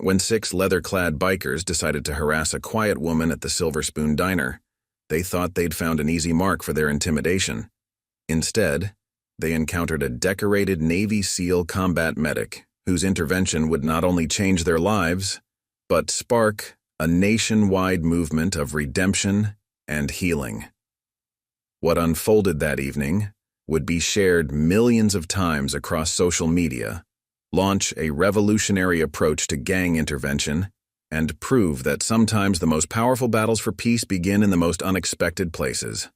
When six leather-clad bikers decided to harass a quiet woman at the Silver Spoon Diner, they thought they'd found an easy mark for their intimidation. Instead, they encountered a decorated Navy SEAL combat medic whose intervention would not only change their lives, but spark a nationwide movement of redemption and healing. What unfolded that evening would be shared millions of times across social media, launch a revolutionary approach to gang intervention, and prove that sometimes the most powerful battles for peace begin in the most unexpected places.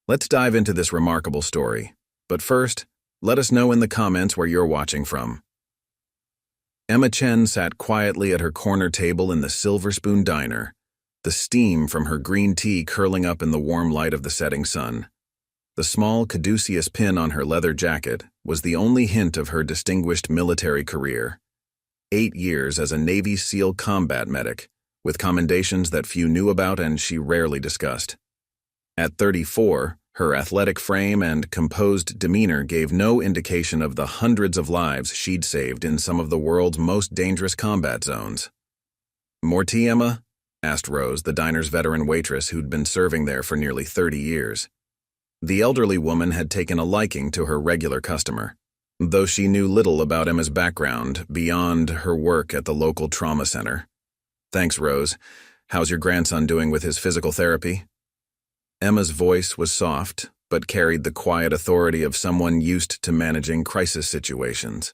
Let's dive into this remarkable story, but first, let us know in the comments where you're watching from. Emma Chen sat quietly at her corner table in the Silver Spoon Diner, the steam from her green tea curling up in the warm light of the setting sun. The small caduceus pin on her leather jacket was the only hint of her distinguished military career. 8 years as a Navy SEAL combat medic, with commendations that few knew about and she rarely discussed. At 34, her athletic frame and composed demeanor gave no indication of the hundreds of lives she'd saved in some of the world's most dangerous combat zones. "More tea, Emma?" asked Rose, the diner's veteran waitress who'd been serving there for nearly 30 years. The elderly woman had taken a liking to her regular customer, though she knew little about Emma's background beyond her work at the local trauma center. "Thanks, Rose. How's your grandson doing with his physical therapy?" Emma's voice was soft, but carried the quiet authority of someone used to managing crisis situations.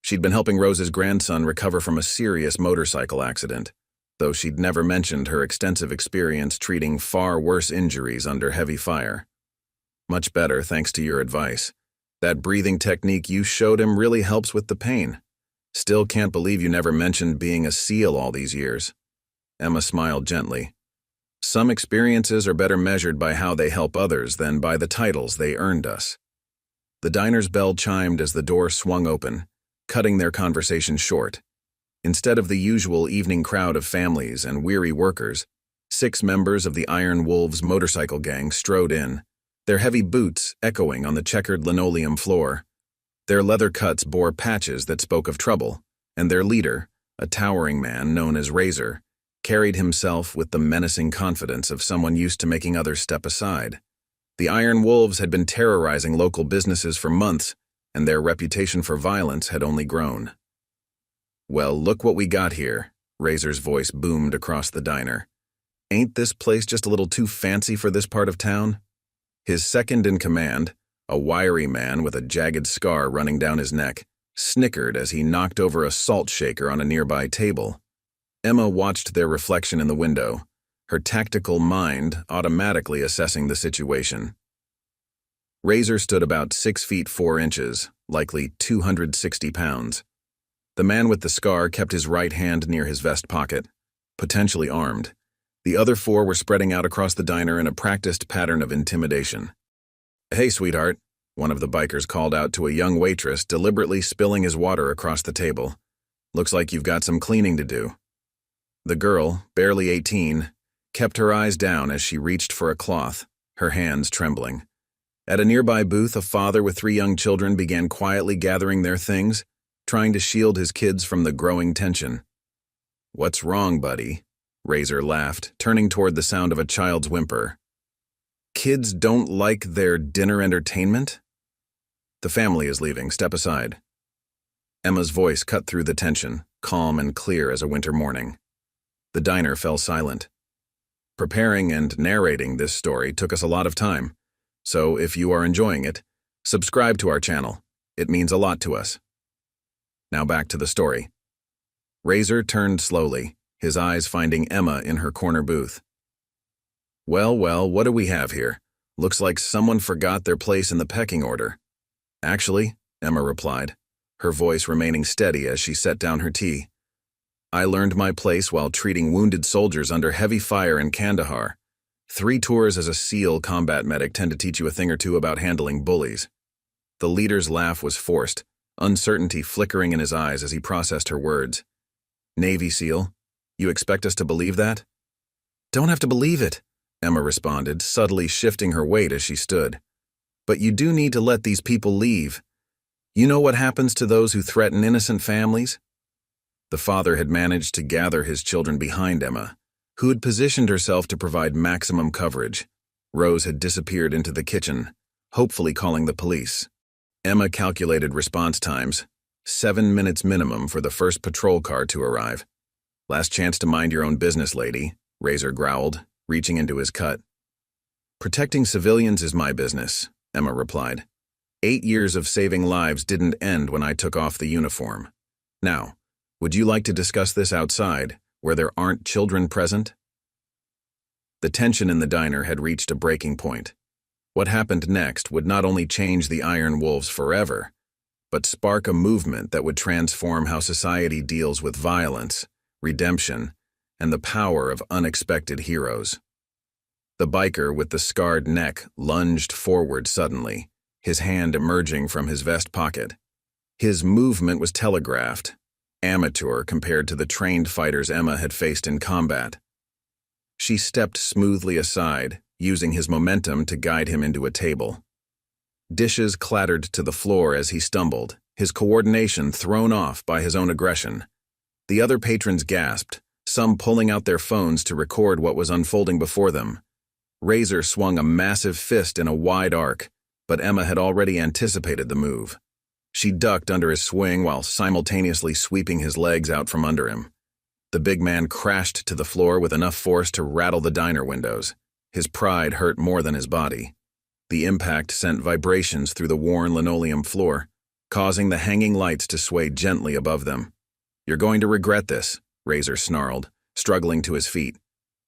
She'd been helping Rose's grandson recover from a serious motorcycle accident, though she'd never mentioned her extensive experience treating far worse injuries under heavy fire. "Much better, thanks to your advice. That breathing technique you showed him really helps with the pain. Still can't believe you never mentioned being a SEAL all these years." Emma smiled gently. "Some experiences are better measured by how they help others than by the titles they earned us." The diner's bell chimed as the door swung open, cutting their conversation short. Instead of the usual evening crowd of families and weary workers, 6 members of the Iron Wolves motorcycle gang strode in, their heavy boots echoing on the checkered linoleum floor. Their leather cuts bore patches that spoke of trouble, and their leader, a towering man known as Razor, carried himself with the menacing confidence of someone used to making others step aside. The Iron Wolves had been terrorizing local businesses for months, and their reputation for violence had only grown. "Well, look what we got here," Razor's voice boomed across the diner. "Ain't this place just a little too fancy for this part of town?" His second in command, a wiry man with a jagged scar running down his neck, snickered as he knocked over a salt shaker on a nearby table. Emma watched their reflection in the window, her tactical mind automatically assessing the situation. Razor stood about 6 feet 4 inches, likely 260 pounds. The man with the scar kept his right hand near his vest pocket, potentially armed. The other 4 were spreading out across the diner in a practiced pattern of intimidation. "Hey, sweetheart," one of the bikers called out to a young waitress deliberately spilling his water across the table. "Looks like you've got some cleaning to do." The girl, barely 18, kept her eyes down as she reached for a cloth, her hands trembling. At a nearby booth, a father with 3 young children began quietly gathering their things, trying to shield his kids from the growing tension. "What's wrong, buddy?" Razor laughed, turning toward the sound of a child's whimper. "Kids don't like their dinner entertainment?" "The family is leaving. Step aside." Emma's voice cut through the tension, calm and clear as a winter morning. The diner fell silent. Preparing and narrating this story took us a lot of time, so if you are enjoying it, subscribe to our channel. It means a lot to us. Now back to the story. Razor turned slowly, his eyes finding Emma in her corner booth. Well, what do we have here? Looks like someone forgot their place in the pecking order." "Actually," Emma replied, her voice remaining steady as she set down her tea, "I learned my place while treating wounded soldiers under heavy fire in Kandahar. 3 tours as a SEAL combat medic tend to teach you a thing or two about handling bullies." The leader's laugh was forced, uncertainty flickering in his eyes as he processed her words. "Navy SEAL? You expect us to believe that?" "Don't have to believe it," Emma responded, subtly shifting her weight as she stood. "But you do need to let these people leave. You know what happens to those who threaten innocent families?" The father had managed to gather his children behind Emma, who had positioned herself to provide maximum coverage. Rose had disappeared into the kitchen, hopefully calling the police. Emma calculated response times, 7 minutes minimum for the first patrol car to arrive. "Last chance to mind your own business, lady," Razor growled, reaching into his cut. "Protecting civilians is my business," Emma replied. 8 years of saving lives didn't end when I took off the uniform. Now, would you like to discuss this outside, where there aren't children present? The tension in the diner had reached a breaking point. What happened next would not only change the Iron Wolves forever, but spark a movement that would transform how society deals with violence, redemption, and the power of unexpected heroes. The biker with the scarred neck lunged forward suddenly, his hand emerging from his vest pocket. His movement was telegraphed, amateur compared to the trained fighters Emma had faced in combat. She stepped smoothly aside, using his momentum to guide him into a table. Dishes clattered to the floor as he stumbled, his coordination thrown off by his own aggression. The other patrons gasped, some pulling out their phones to record what was unfolding before them. Razor swung a massive fist in a wide arc, but Emma had already anticipated the move. She ducked under his swing while simultaneously sweeping his legs out from under him. The big man crashed to the floor with enough force to rattle the diner windows. His pride hurt more than his body. The impact sent vibrations through the worn linoleum floor, causing the hanging lights to sway gently above them. "You're going to regret this," Razor snarled, struggling to his feet.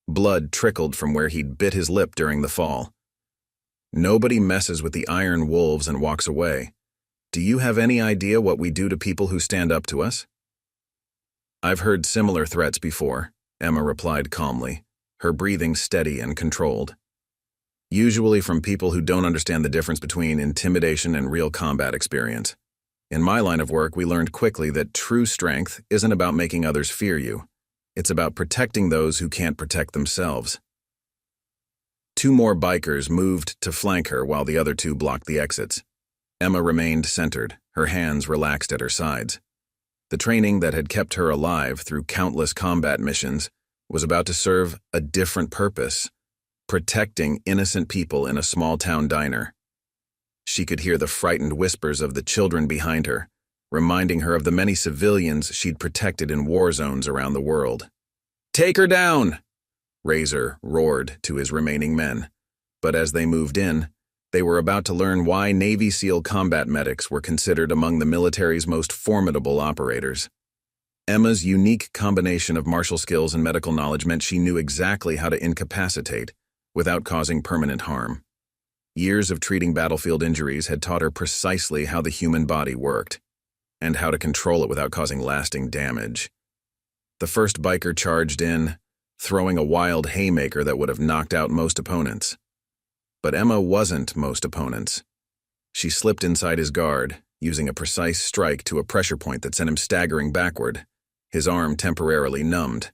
Blood trickled from where he'd bit his lip during the fall. "Nobody messes with the Iron Wolves and walks away. Do you have any idea what we do to people who stand up to us?" "I've heard similar threats before," Emma replied calmly, her breathing steady and controlled. "Usually from people who don't understand the difference between intimidation and real combat experience. In my line of work, we learned quickly that true strength isn't about making others fear you. It's about protecting those who can't protect themselves." 2 more bikers moved to flank her while the other 2 blocked the exits. Emma remained centered, her hands relaxed at her sides. The training that had kept her alive through countless combat missions was about to serve a different purpose, protecting innocent people in a small-town diner. She could hear the frightened whispers of the children behind her, reminding her of the many civilians she'd protected in war zones around the world. "Take her down!" Razor roared to his remaining men. But as they moved in, they were about to learn why Navy SEAL combat medics were considered among the military's most formidable operators. Emma's unique combination of martial skills and medical knowledge meant she knew exactly how to incapacitate without causing permanent harm. Years of treating battlefield injuries had taught her precisely how the human body worked, and how to control it without causing lasting damage. The first biker charged in, throwing a wild haymaker that would have knocked out most opponents. But Emma wasn't most opponents. She slipped inside his guard, using a precise strike to a pressure point that sent him staggering backward, his arm temporarily numbed.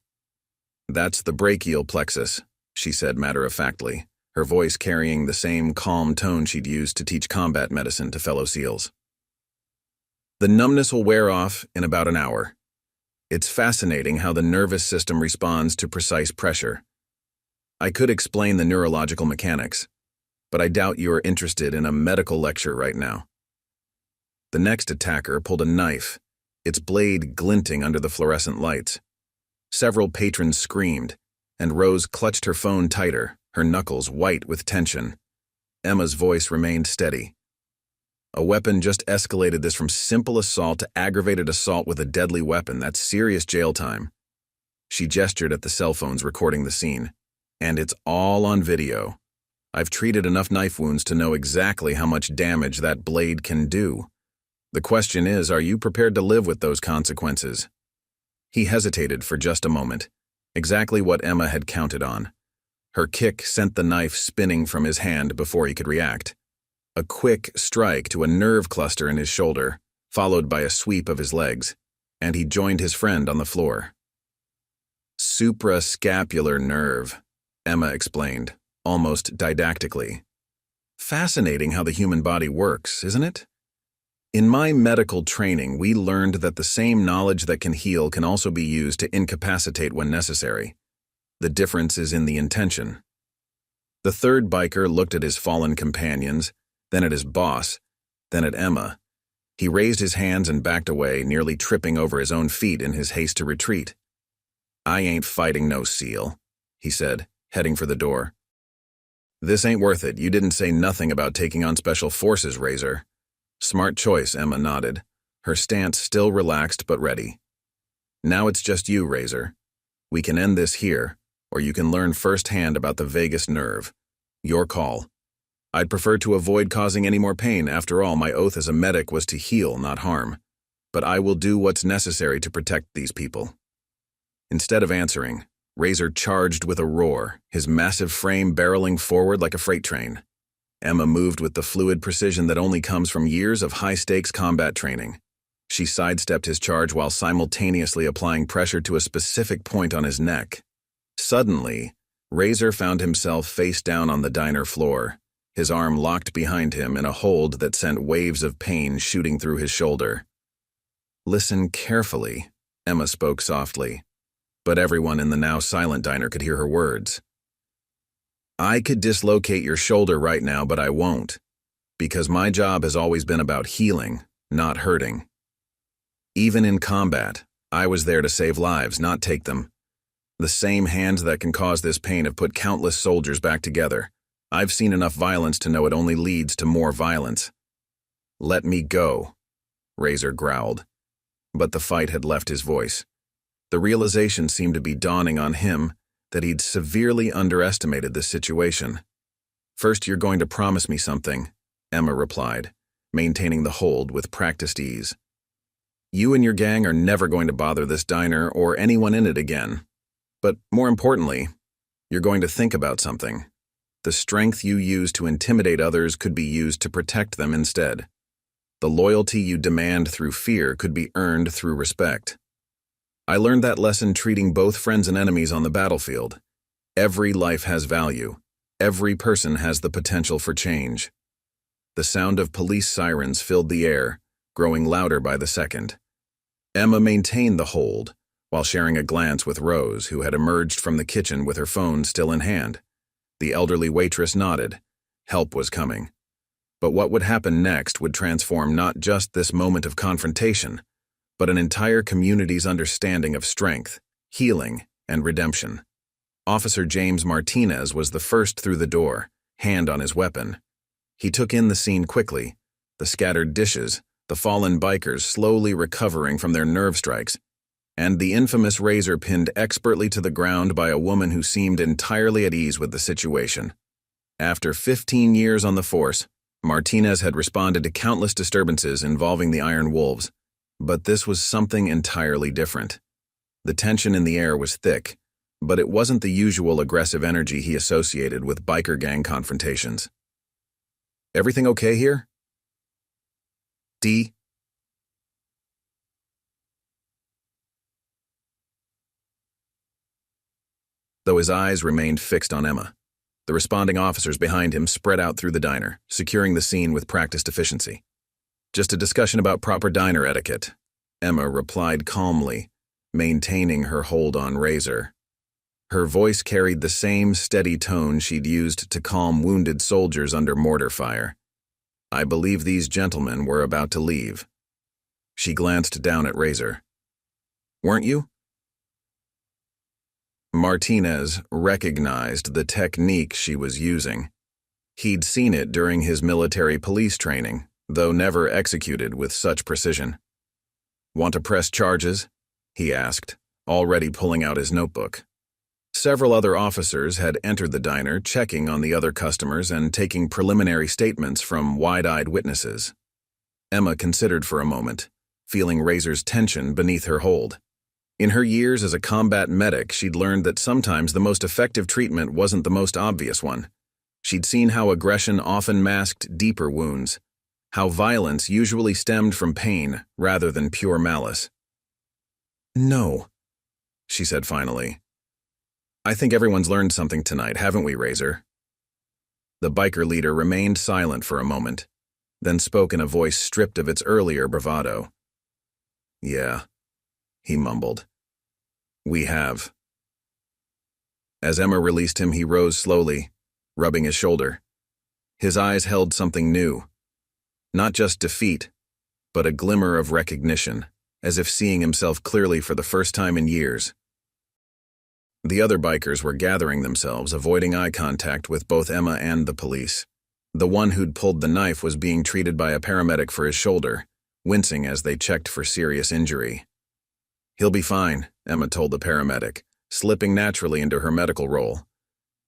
"That's the brachial plexus," she said matter-of-factly, her voice carrying the same calm tone she'd used to teach combat medicine to fellow SEALs. "The numbness will wear off in about an hour. It's fascinating how the nervous system responds to precise pressure. I could explain the neurological mechanics, but I doubt you are interested in a medical lecture right now." The next attacker pulled a knife, its blade glinting under the fluorescent lights. Several patrons screamed, and Rose clutched her phone tighter, her knuckles white with tension. Emma's voice remained steady. "A weapon just escalated this from simple assault to aggravated assault with a deadly weapon. That's serious jail time." She gestured at the cell phones recording the scene. "And it's all on video. I've treated enough knife wounds to know exactly how much damage that blade can do. The question is, are you prepared to live with those consequences?" He hesitated for just a moment, exactly what Emma had counted on. Her kick sent the knife spinning from his hand before he could react. A quick strike to a nerve cluster in his shoulder, followed by a sweep of his legs, and he joined his friend on the floor. "Suprascapular nerve," Emma explained, almost didactically. "Fascinating how the human body works, isn't it? In my medical training, we learned that the same knowledge that can heal can also be used to incapacitate when necessary. The difference is in the intention. The third biker looked at his fallen companions, then at his boss, then at Emma. He raised his hands and backed away, nearly tripping over his own feet in his haste to retreat. "I ain't fighting no SEAL," he said, heading for the door. "This ain't worth it. You didn't say nothing about taking on special forces, Razor." "Smart choice," Emma nodded, her stance still relaxed but ready. "Now it's just you, Razor. We can end this here, or you can learn firsthand about the vagus nerve. Your call. I'd prefer to avoid causing any more pain. After all, my oath as a medic was to heal, not harm. But I will do what's necessary to protect these people." Instead of answering, Razor charged with a roar, his massive frame barreling forward like a freight train. Emma moved with the fluid precision that only comes from years of high-stakes combat training. She sidestepped his charge while simultaneously applying pressure to a specific point on his neck. Suddenly, Razor found himself face down on the diner floor, his arm locked behind him in a hold that sent waves of pain shooting through his shoulder. "Listen carefully," Emma spoke softly, but everyone in the now silent diner could hear her words. "I could dislocate your shoulder right now, but I won't, because my job has always been about healing, not hurting. Even in combat, I was there to save lives, not take them. The same hands that can cause this pain have put countless soldiers back together. I've seen enough violence to know it only leads to more violence." "Let me go," Razor growled. But the fight had left his voice. The realization seemed to be dawning on him that he'd severely underestimated this situation. "First, you're going to promise me something," Emma replied, maintaining the hold with practiced ease. "You and your gang are never going to bother this diner or anyone in it again. But more importantly, you're going to think about something. The strength you use to intimidate others could be used to protect them instead. The loyalty you demand through fear could be earned through respect. I learned that lesson treating both friends and enemies on the battlefield. Every life has value. Every person has the potential for change." The sound of police sirens filled the air, growing louder by the second. Emma maintained the hold, while sharing a glance with Rose, who had emerged from the kitchen with her phone still in hand. The elderly waitress nodded. Help was coming. But what would happen next would transform not just this moment of confrontation, but an entire community's understanding of strength, healing, and redemption. Officer James Martinez was the first through the door, hand on his weapon. He took in the scene quickly, the scattered dishes, the fallen bikers slowly recovering from their nerve strikes, and the infamous Razor pinned expertly to the ground by a woman who seemed entirely at ease with the situation. After 15 years on the force, Martinez had responded to countless disturbances involving the Iron Wolves, but this was something entirely different. The tension in the air was thick, but it wasn't the usual aggressive energy he associated with biker gang confrontations. "Everything okay here?" "D?" Though his eyes remained fixed on Emma, the responding officers behind him spread out through the diner, securing the scene with practiced efficiency. "Just a discussion about proper diner etiquette," Emma replied calmly, maintaining her hold on Razor. Her voice carried the same steady tone she'd used to calm wounded soldiers under mortar fire. "I believe these gentlemen were about to leave." She glanced down at Razor. "Weren't you?" Martinez recognized the technique she was using. He'd seen it during his military police training, though never executed with such precision. "Want to press charges?" he asked, already pulling out his notebook. Several other officers had entered the diner, checking on the other customers and taking preliminary statements from wide-eyed witnesses. Emma considered for a moment, feeling Razor's tension beneath her hold. In her years as a combat medic, she'd learned that sometimes the most effective treatment wasn't the most obvious one. She'd seen how aggression often masked deeper wounds, how violence usually stemmed from pain rather than pure malice. "No," she said finally. "I think everyone's learned something tonight, haven't we, Razor?" The biker leader remained silent for a moment, then spoke in a voice stripped of its earlier bravado. "Yeah," he mumbled. "We have." As Emma released him, he rose slowly, rubbing his shoulder. His eyes held something new. Not just defeat, but a glimmer of recognition, as if seeing himself clearly for the first time in years. The other bikers were gathering themselves, avoiding eye contact with both Emma and the police. The one who'd pulled the knife was being treated by a paramedic for his shoulder, wincing as they checked for serious injury. "He'll be fine," Emma told the paramedic, slipping naturally into her medical role.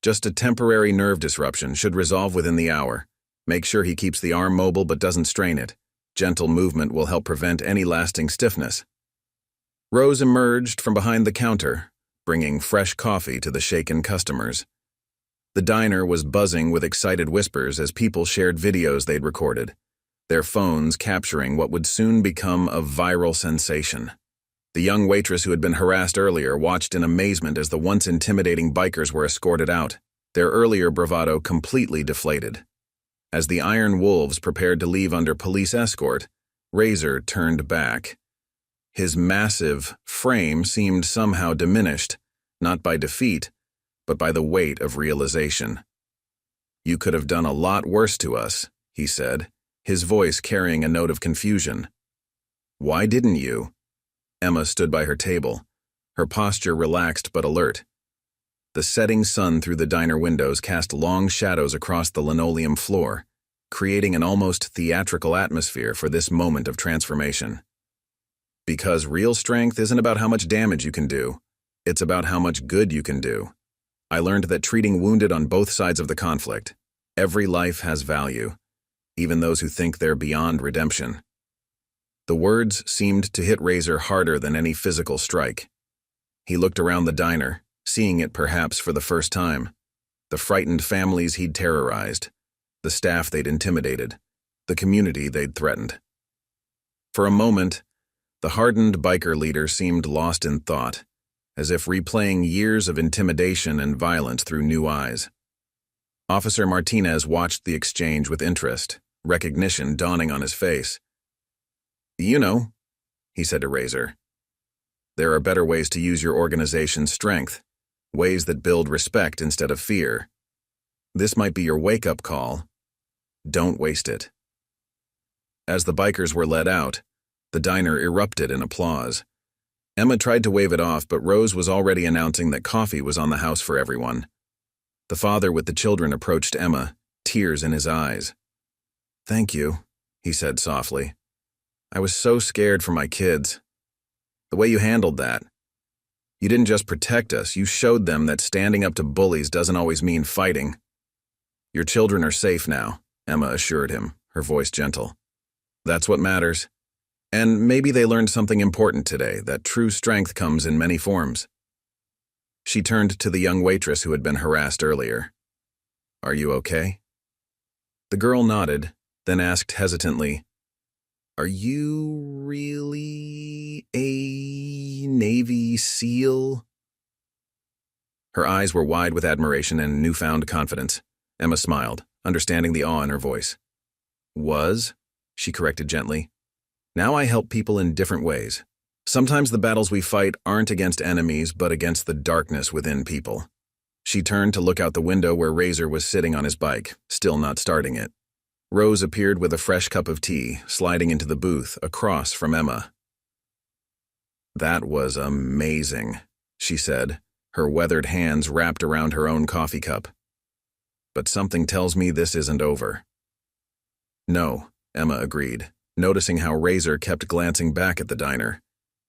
"Just a temporary nerve disruption, should resolve within the hour. Make sure he keeps the arm mobile but doesn't strain it. Gentle movement will help prevent any lasting stiffness." Rose emerged from behind the counter, bringing fresh coffee to the shaken customers. The diner was buzzing with excited whispers as people shared videos they'd recorded, their phones capturing what would soon become a viral sensation. The young waitress who had been harassed earlier watched in amazement as the once intimidating bikers were escorted out, their earlier bravado completely deflated. As the Iron Wolves prepared to leave under police escort, Razor turned back. His massive frame seemed somehow diminished, not by defeat, but by the weight of realization. "You could have done a lot worse to us," he said, his voice carrying a note of confusion. "Why didn't you?" Emma stood by her table, her posture relaxed but alert. The setting sun through the diner windows cast long shadows across the linoleum floor, creating an almost theatrical atmosphere for this moment of transformation. "Because real strength isn't about how much damage you can do, it's about how much good you can do. I learned that treating wounded on both sides of the conflict, every life has value, even those who think they're beyond redemption." The words seemed to hit Razor harder than any physical strike. He looked around the diner, seeing it perhaps for the first time. The frightened families he'd terrorized, the staff they'd intimidated, the community they'd threatened. For a moment, the hardened biker leader seemed lost in thought, as if replaying years of intimidation and violence through new eyes. Officer Martinez watched the exchange with interest, recognition dawning on his face. "You know," he said to Razor, "there are better ways to use your organization's strength, ways that build respect instead of fear. This might be your wake-up call. Don't waste it." As the bikers were led out, the diner erupted in applause. Emma tried to wave it off, but Rose was already announcing that coffee was on the house for everyone. The father with the children approached Emma, tears in his eyes. "Thank you," he said softly. "I was so scared for my kids. The way you handled that. You didn't just protect us, you showed them that standing up to bullies doesn't always mean fighting." "Your children are safe now," Emma assured him, her voice gentle. "That's what matters. And maybe they learned something important today, that true strength comes in many forms." She turned to the young waitress who had been harassed earlier. "Are you okay?" The girl nodded, then asked hesitantly, "Are you really a Navy SEAL?" Her eyes were wide with admiration and newfound confidence. Emma smiled, understanding the awe in her voice. "Was," she corrected gently. "Now I help people in different ways. Sometimes the battles we fight aren't against enemies, but against the darkness within people." She turned to look out the window where Razor was sitting on his bike, still not starting it. Rose appeared with a fresh cup of tea, sliding into the booth across from Emma. "That was amazing," she said, her weathered hands wrapped around her own coffee cup. "But something tells me this isn't over." "No," Emma agreed, noticing how Razor kept glancing back at the diner,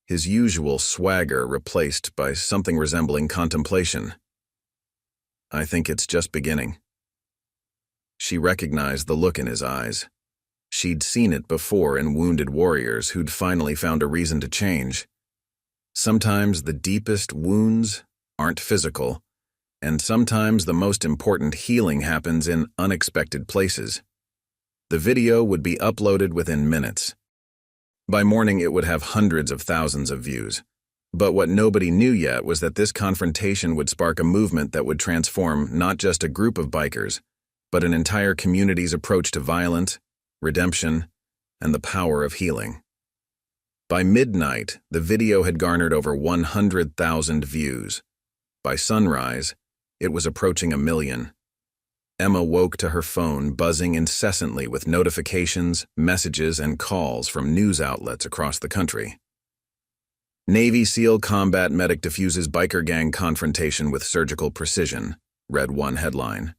his usual swagger replaced by something resembling contemplation. "I think it's just beginning." She recognized the look in his eyes. She'd seen it before in wounded warriors who'd finally found a reason to change. Sometimes the deepest wounds aren't physical, and sometimes the most important healing happens in unexpected places. The video would be uploaded within minutes. By morning, it would have hundreds of thousands of views. But what nobody knew yet was that this confrontation would spark a movement that would transform not just a group of bikers, but an entire community's approach to violence, redemption, and the power of healing. By midnight, the video had garnered over 100,000 views. By sunrise, it was approaching 1 million. Emma woke to her phone buzzing incessantly with notifications, messages, and calls from news outlets across the country. Navy SEAL combat medic diffuses biker gang confrontation with surgical precision, read one headline.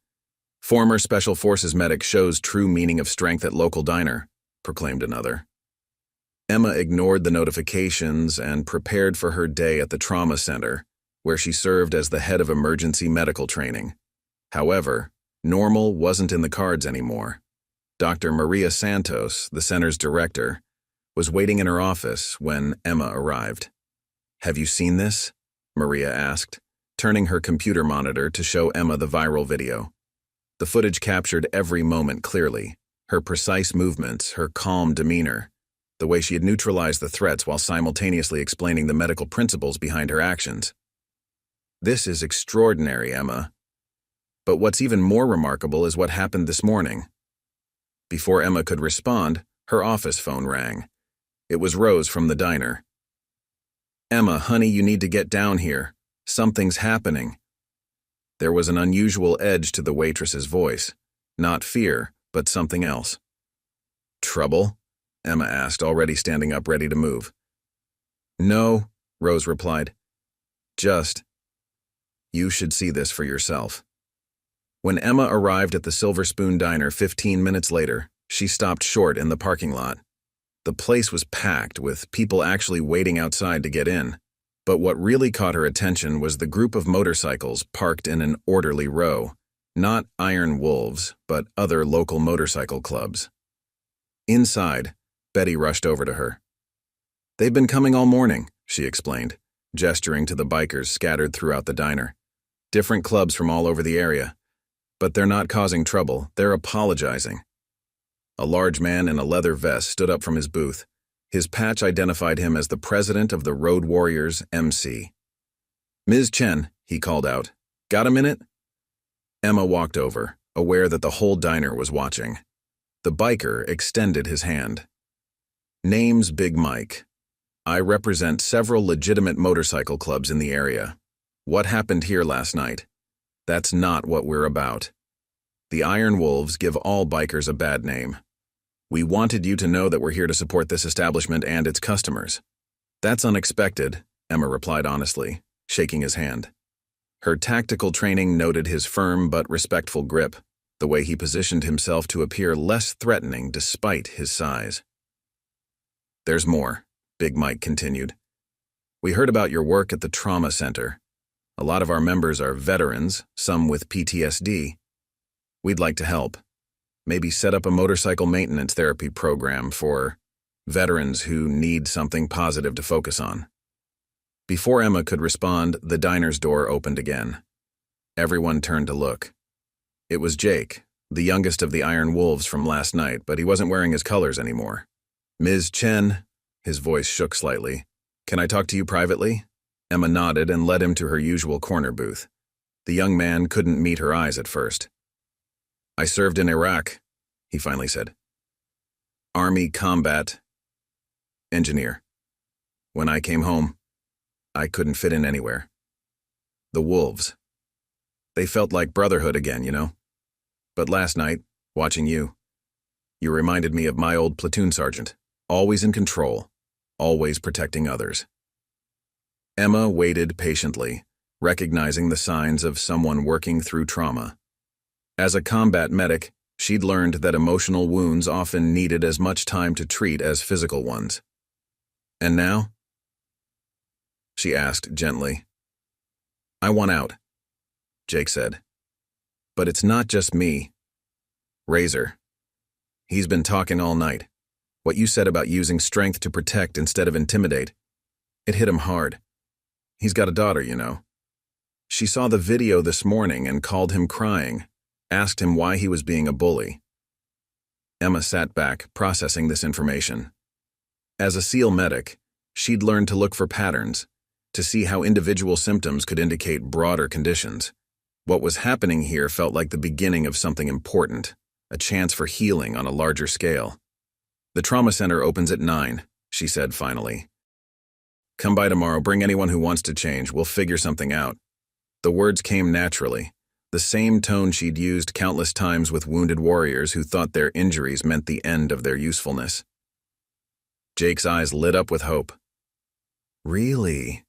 Former Special Forces medic shows true meaning of strength at local diner, proclaimed another. Emma ignored the notifications and prepared for her day at the trauma center, where she served as the head of emergency medical training. However, normal wasn't in the cards anymore. Dr. Maria Santos, the center's director, was waiting in her office when Emma arrived. "Have you seen this?" Maria asked, turning her computer monitor to show Emma the viral video. The footage captured every moment clearly, her precise movements, her calm demeanor, the way she had neutralized the threats while simultaneously explaining the medical principles behind her actions. "This is extraordinary, Emma. But what's even more remarkable is what happened this morning." Before Emma could respond, her office phone rang. It was Rose from the diner. "Emma, honey, you need to get down here. Something's happening." There was an unusual edge to the waitress's voice. Not fear, but something else. "Trouble?" Emma asked, already standing up ready to move. "No," Rose replied. "Just, you should see this for yourself." When Emma arrived at the Silver Spoon Diner 15 minutes later, she stopped short in the parking lot. The place was packed, with people actually waiting outside to get in. But what really caught her attention was the group of motorcycles parked in an orderly row. Not Iron Wolves, but other local motorcycle clubs. Inside, Betty rushed over to her. "They've been coming all morning," she explained, gesturing to the bikers scattered throughout the diner. "Different clubs from all over the area. But they're not causing trouble, they're apologizing." A large man in a leather vest stood up from his booth. His patch identified him as the president of the Road Warriors, MC. "Ms. Chen," he called out, "got a minute?" Emma walked over, aware that the whole diner was watching. The biker extended his hand. "Name's Big Mike. I represent several legitimate motorcycle clubs in the area. What happened here last night? That's not what we're about. The Iron Wolves give all bikers a bad name. We wanted you to know that we're here to support this establishment and its customers." "That's unexpected," Emma replied honestly, shaking his hand. Her tactical training noted his firm but respectful grip, the way he positioned himself to appear less threatening despite his size. "There's more," Big Mike continued. "We heard about your work at the trauma center. A lot of our members are veterans, some with PTSD. We'd like to help. Maybe set up a motorcycle maintenance therapy program for veterans who need something positive to focus on." Before Emma could respond, the diner's door opened again. Everyone turned to look. It was Jake, the youngest of the Iron Wolves from last night, but he wasn't wearing his colors anymore. "Ms. Chen," his voice shook slightly. "Can I talk to you privately?" Emma nodded and led him to her usual corner booth. The young man couldn't meet her eyes at first. "I served in Iraq," he finally said. "Army combat engineer. When I came home, I couldn't fit in anywhere. The Wolves. They felt like brotherhood again, you know? But last night, watching you reminded me of my old platoon sergeant, always in control, always protecting others." Emma waited patiently, recognizing the signs of someone working through trauma. As a combat medic, she'd learned that emotional wounds often needed as much time to treat as physical ones. "And now?" she asked gently. "I want out," Jake said. "But it's not just me. Razor. He's been talking all night. What you said about using strength to protect instead of intimidate. It hit him hard. He's got a daughter, you know. She saw the video this morning and called him crying, asked him why he was being a bully." Emma sat back, processing this information. As a SEAL medic, she'd learned to look for patterns, to see how individual symptoms could indicate broader conditions. What was happening here felt like the beginning of something important, a chance for healing on a larger scale. "The trauma center opens at 9, she said finally. "Come by tomorrow, bring anyone who wants to change, we'll figure something out." The words came naturally, the same tone she'd used countless times with wounded warriors who thought their injuries meant the end of their usefulness. Jake's eyes lit up with hope. "Really?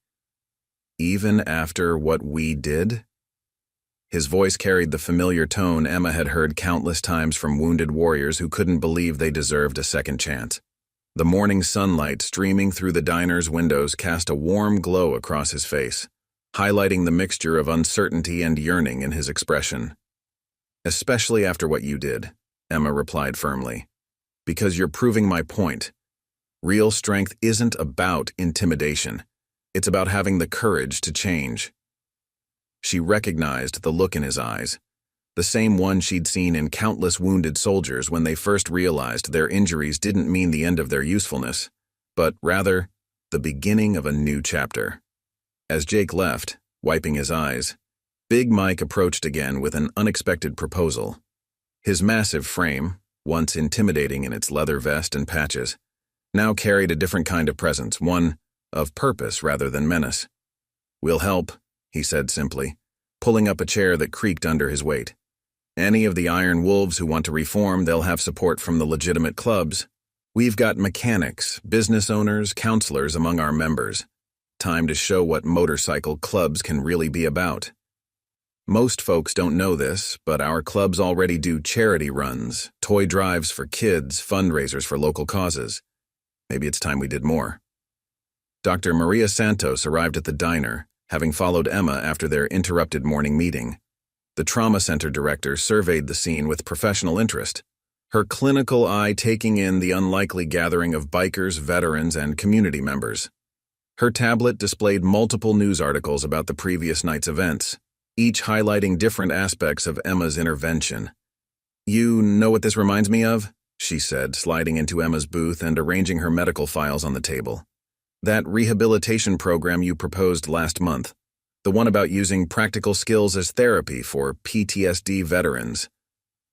Even after what we did?" His voice carried the familiar tone Emma had heard countless times from wounded warriors who couldn't believe they deserved a second chance. The morning sunlight streaming through the diner's windows cast a warm glow across his face, highlighting the mixture of uncertainty and yearning in his expression. "Especially after what you did," Emma replied firmly. "Because you're proving my point. Real strength isn't about intimidation. It's about having the courage to change." She recognized the look in his eyes, the same one she'd seen in countless wounded soldiers when they first realized their injuries didn't mean the end of their usefulness, but rather the beginning of a new chapter. As Jake left, wiping his eyes, Big Mike approached again with an unexpected proposal. His massive frame, once intimidating in its leather vest and patches, now carried a different kind of presence, one of purpose rather than menace. "We'll help," he said simply, pulling up a chair that creaked under his weight. "Any of the Iron Wolves who want to reform, they'll have support from the legitimate clubs. We've got mechanics, business owners, counselors among our members. Time to show what motorcycle clubs can really be about. Most folks don't know this, but our clubs already do charity runs, toy drives for kids, fundraisers for local causes. Maybe it's time we did more." Dr. Maria Santos arrived at the diner, having followed Emma after their interrupted morning meeting. The trauma center director surveyed the scene with professional interest, her clinical eye taking in the unlikely gathering of bikers, veterans, and community members. Her tablet displayed multiple news articles about the previous night's events, each highlighting different aspects of Emma's intervention. "You know what this reminds me of?" she said, sliding into Emma's booth and arranging her medical files on the table. "That rehabilitation program you proposed last month, the one about using practical skills as therapy for PTSD veterans.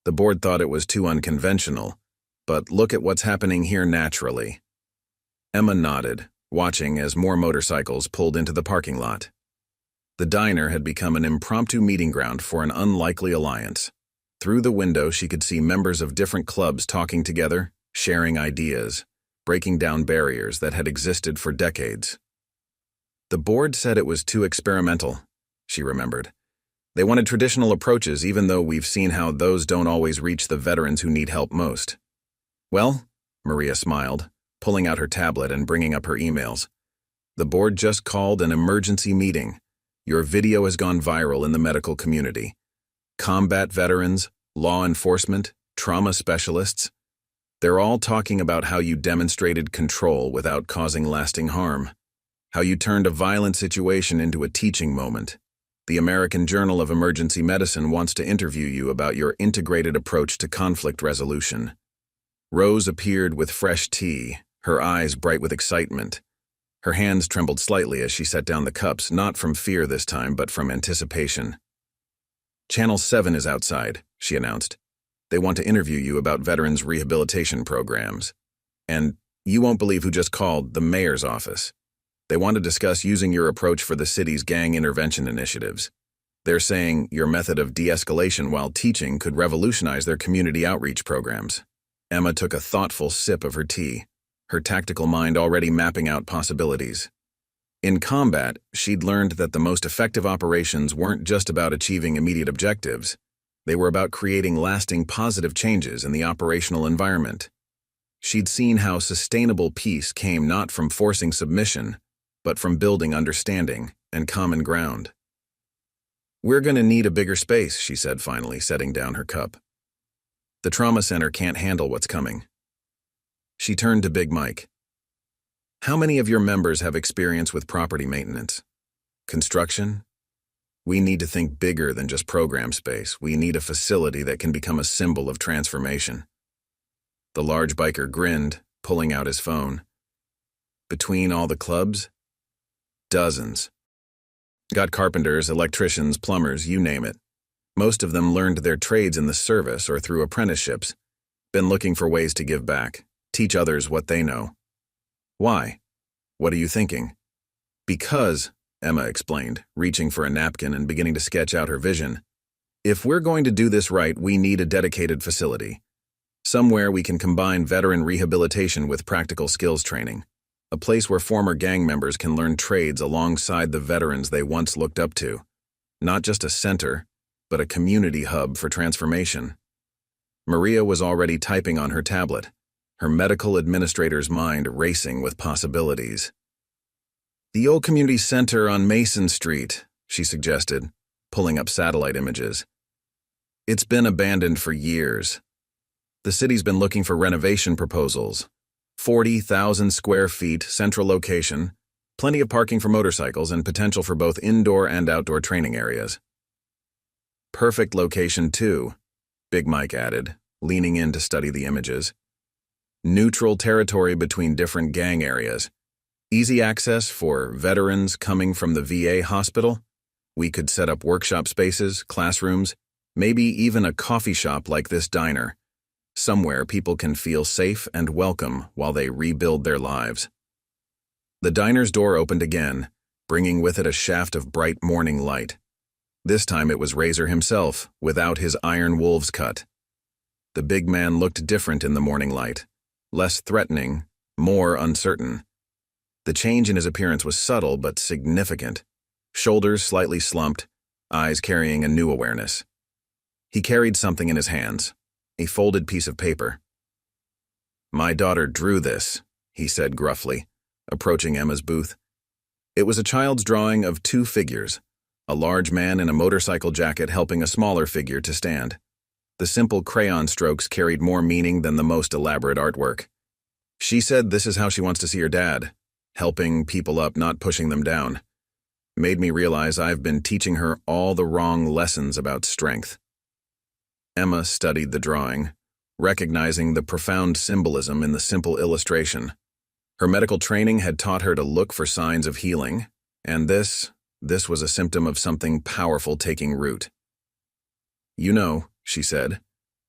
The board thought it was too unconventional, but look at what's happening here naturally." Emma nodded, watching as more motorcycles pulled into the parking lot. The diner had become an impromptu meeting ground for an unlikely alliance. Through the window, she could see members of different clubs talking together, sharing ideas, breaking down barriers that had existed for decades. "The board said it was too experimental," she remembered. "They wanted traditional approaches, even though we've seen how those don't always reach the veterans who need help most." "Well," Maria smiled, pulling out her tablet and bringing up her emails. "The board just called an emergency meeting. Your video has gone viral in the medical community. Combat veterans, law enforcement, trauma specialists, they're all talking about how you demonstrated control without causing lasting harm, how you turned a violent situation into a teaching moment. The American Journal of Emergency Medicine wants to interview you about your integrated approach to conflict resolution." Rose appeared with fresh tea, her eyes bright with excitement. Her hands trembled slightly as she set down the cups, not from fear this time, but from anticipation. "Channel 7 is outside," she announced. "They want to interview you about veterans' rehabilitation programs. And you won't believe who just called the mayor's office. They want to discuss using your approach for the city's gang intervention initiatives. They're saying your method of de-escalation while teaching could revolutionize their community outreach programs." Emma took a thoughtful sip of her tea, her tactical mind already mapping out possibilities. In combat, she'd learned that the most effective operations weren't just about achieving immediate objectives. They were about creating lasting positive changes in the operational environment. She'd seen how sustainable peace came not from forcing submission, but from building understanding and common ground. "We're going to need a bigger space," she said finally, setting down her cup. "The trauma center can't handle what's coming." She turned to Big Mike. "How many of your members have experience with property maintenance? Construction? We need to think bigger than just program space. We need a facility that can become a symbol of transformation." The large biker grinned, pulling out his phone. "Between all the clubs? Dozens. Got carpenters, electricians, plumbers, you name it. Most of them learned their trades in the service or through apprenticeships, been looking for ways to give back, teach others what they know. Why? What are you thinking? Because, Emma explained, reaching for a napkin and beginning to sketch out her vision. If we're going to do this right, we need a dedicated facility. Somewhere we can combine veteran rehabilitation with practical skills training. A place where former gang members can learn trades alongside the veterans they once looked up to. Not just a center, but a community hub for transformation. Maria was already typing on her tablet, her medical administrator's mind racing with possibilities. The old community center on Mason Street, she suggested, pulling up satellite images. It's been abandoned for years. The city's been looking for renovation proposals. 40,000 square feet, central location, plenty of parking for motorcycles, and potential for both indoor and outdoor training areas. Perfect location, too, Big Mike added, leaning in to study the images. Neutral territory between different gang areas. Easy access for veterans coming from the VA hospital. We could set up workshop spaces, classrooms, maybe even a coffee shop like this diner. Somewhere people can feel safe and welcome while they rebuild their lives. The diner's door opened again, bringing with it a shaft of bright morning light. This time it was Razor himself, without his iron wolf's cut. The big man looked different in the morning light, less threatening, more uncertain. The change in his appearance was subtle but significant. Shoulders slightly slumped, eyes carrying a new awareness. He carried something in his hands, a folded piece of paper. "My daughter drew this," he said gruffly, approaching Emma's booth. It was a child's drawing of two figures, a large man in a motorcycle jacket helping a smaller figure to stand. The simple crayon strokes carried more meaning than the most elaborate artwork. She said this is how she wants to see her dad, helping people up, not pushing them down. Made me realize I've been teaching her all the wrong lessons about strength. Emma studied the drawing, recognizing the profound symbolism in the simple illustration. Her medical training had taught her to look for signs of healing, and this was a symptom of something powerful taking root. "You know," she said,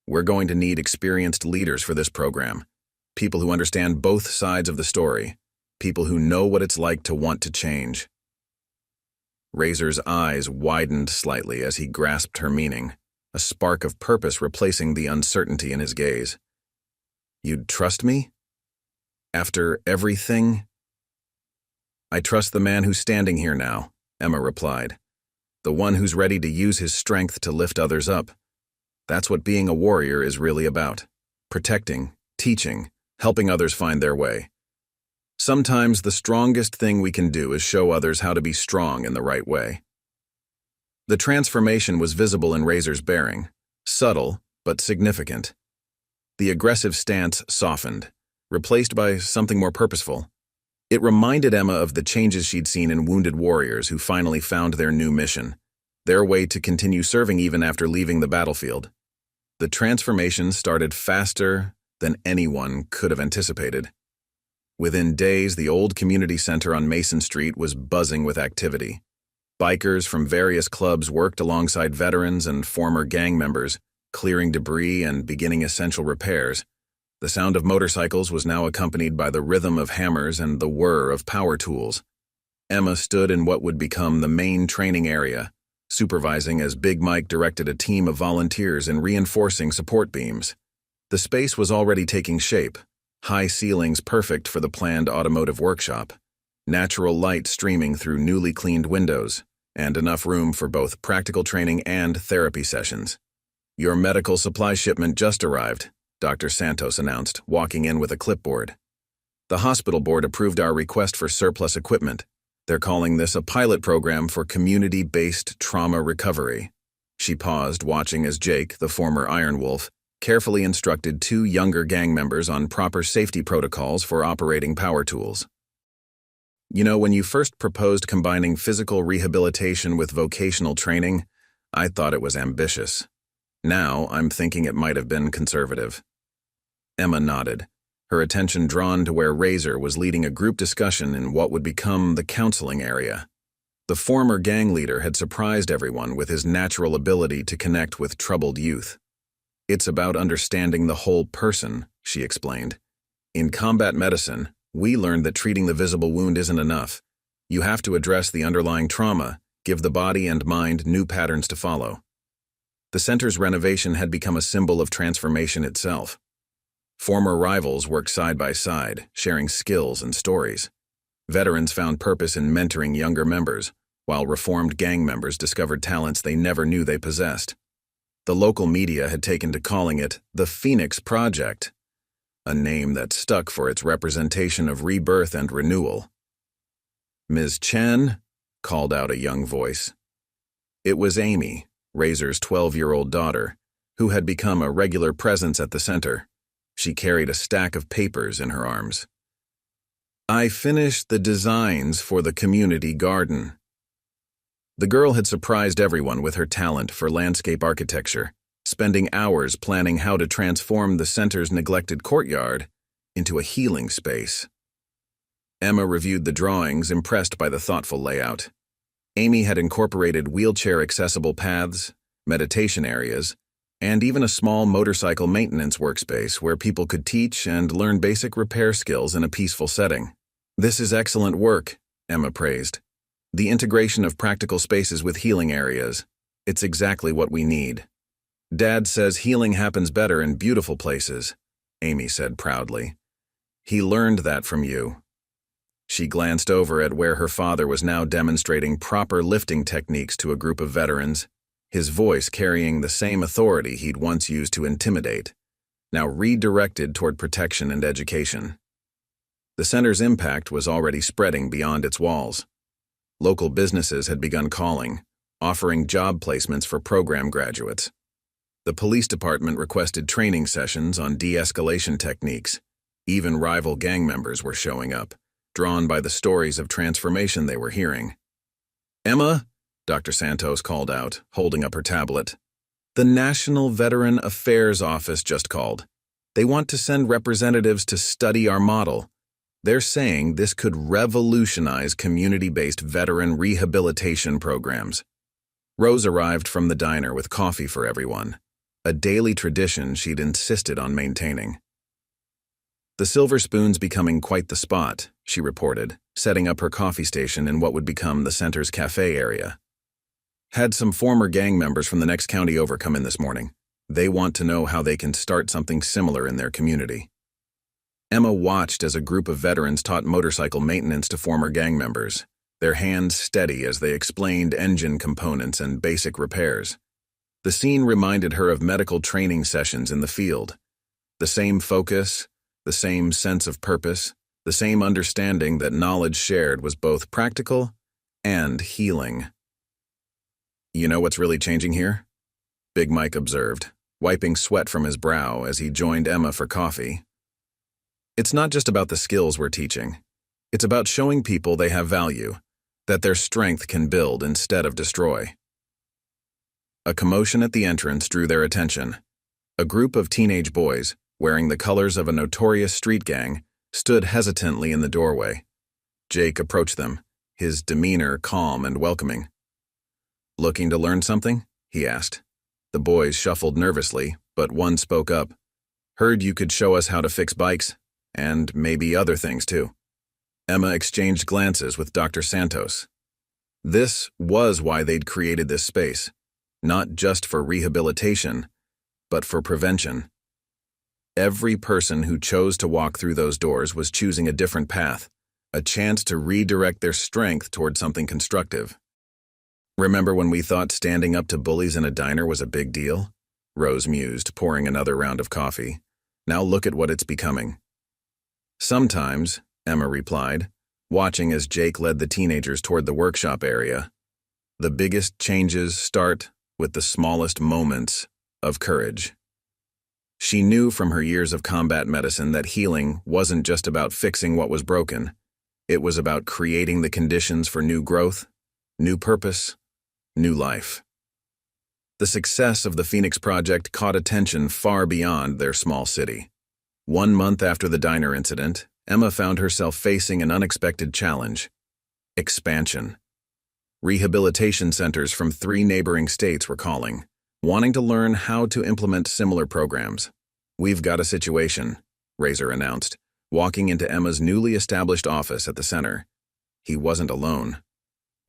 "we're going to need experienced leaders for this program, people who understand both sides of the story, people who know what it's like to want to change." Razor's eyes widened slightly as he grasped her meaning, a spark of purpose replacing the uncertainty in his gaze. "You'd trust me? After everything?" "I trust the man who's standing here now," Emma replied. "The one who's ready to use his strength to lift others up. That's what being a warrior is really about. Protecting, teaching, helping others find their way. Sometimes the strongest thing we can do is show others how to be strong in the right way." The transformation was visible in Razor's bearing, subtle but significant. The aggressive stance softened, replaced by something more purposeful. It reminded Emma of the changes she'd seen in wounded warriors who finally found their new mission, their way to continue serving even after leaving the battlefield. The transformation started faster than anyone could have anticipated. Within days, the old community center on Mason Street was buzzing with activity. Bikers from various clubs worked alongside veterans and former gang members, clearing debris and beginning essential repairs. The sound of motorcycles was now accompanied by the rhythm of hammers and the whir of power tools. Emma stood in what would become the main training area, supervising as Big Mike directed a team of volunteers in reinforcing support beams. The space was already taking shape, high ceilings perfect for the planned automotive workshop, natural light streaming through newly cleaned windows, and enough room for both practical training and therapy sessions. "Your medical supply shipment just arrived," Dr. Santos announced, walking in with a clipboard. "The hospital board approved our request for surplus equipment. They're calling this a pilot program for community-based trauma recovery." She paused, watching as Jake, the former Iron Wolf, carefully instructed two younger gang members on proper safety protocols for operating power tools. "You know, when you first proposed combining physical rehabilitation with vocational training, I thought it was ambitious. Now I'm thinking it might have been conservative." Emma nodded, her attention drawn to where Razor was leading a group discussion in what would become the counseling area. The former gang leader had surprised everyone with his natural ability to connect with troubled youth. "It's about understanding the whole person," she explained. "In combat medicine, we learned that treating the visible wound isn't enough. You have to address the underlying trauma, give the body and mind new patterns to follow." The center's renovation had become a symbol of transformation itself. Former rivals worked side by side, sharing skills and stories. Veterans found purpose in mentoring younger members, while reformed gang members discovered talents they never knew they possessed. The local media had taken to calling it the Phoenix Project, a name that stuck for its representation of rebirth and renewal. "Ms. Chen," called out a young voice. It was Amy, Razor's 12-year-old daughter, who had become a regular presence at the center. She carried a stack of papers in her arms. "I finished the designs for the community garden." The girl had surprised everyone with her talent for landscape architecture, spending hours planning how to transform the center's neglected courtyard into a healing space. Emma reviewed the drawings, impressed by the thoughtful layout. Amy had incorporated wheelchair-accessible paths, meditation areas, and even a small motorcycle maintenance workspace where people could teach and learn basic repair skills in a peaceful setting. "This is excellent work," Emma praised. "The integration of practical spaces with healing areas. It's exactly what we need." "Dad says healing happens better in beautiful places," Amy said proudly. "He learned that from you." She glanced over at where her father was now demonstrating proper lifting techniques to a group of veterans, his voice carrying the same authority he'd once used to intimidate, now redirected toward protection and education. The center's impact was already spreading beyond its walls. Local businesses had begun calling, offering job placements for program graduates. The police department requested training sessions on de-escalation techniques. Even rival gang members were showing up, drawn by the stories of transformation they were hearing. "Emma," Dr. Santos called out, holding up her tablet. "The National Veteran Affairs Office just called. They want to send representatives to study our model. They're saying this could revolutionize community-based veteran rehabilitation programs." Rose arrived from the diner with coffee for everyone, a daily tradition she'd insisted on maintaining. "The Silver Spoon's becoming quite the spot," she reported, setting up her coffee station in what would become the center's cafe area. "Had some former gang members from the next county over come in this morning. They want to know how they can start something similar in their community." Emma watched as a group of veterans taught motorcycle maintenance to former gang members, their hands steady as they explained engine components and basic repairs. The scene reminded her of medical training sessions in the field. The same focus, the same sense of purpose, the same understanding that knowledge shared was both practical and healing. "You know what's really changing here?" Big Mike observed, wiping sweat from his brow as he joined Emma for coffee. "It's not just about the skills we're teaching. It's about showing people they have value, that their strength can build instead of destroy." A commotion at the entrance drew their attention. A group of teenage boys, wearing the colors of a notorious street gang, stood hesitantly in the doorway. Jake approached them, his demeanor calm and welcoming. "Looking to learn something?" he asked. The boys shuffled nervously, but one spoke up. "Heard you could show us how to fix bikes, and maybe other things too." Emma exchanged glances with Dr. Santos. This was why they'd created this space, not just for rehabilitation, but for prevention. Every person who chose to walk through those doors was choosing a different path, a chance to redirect their strength toward something constructive. "Remember when we thought standing up to bullies in a diner was a big deal?" Rose mused, pouring another round of coffee. "Now look at what it's becoming." "Sometimes," Emma replied, watching as Jake led the teenagers toward the workshop area, "the biggest changes start with the smallest moments of courage." She knew from her years of combat medicine that healing wasn't just about fixing what was broken. It was about creating the conditions for new growth, new purpose, new life. The success of the Phoenix Project caught attention far beyond their small city. 1 month after the diner incident, Emma found herself facing an unexpected challenge: expansion. Rehabilitation centers from 3 neighboring states were calling, wanting to learn how to implement similar programs. "We've got a situation," Razor announced, walking into Emma's newly established office at the center. He wasn't alone.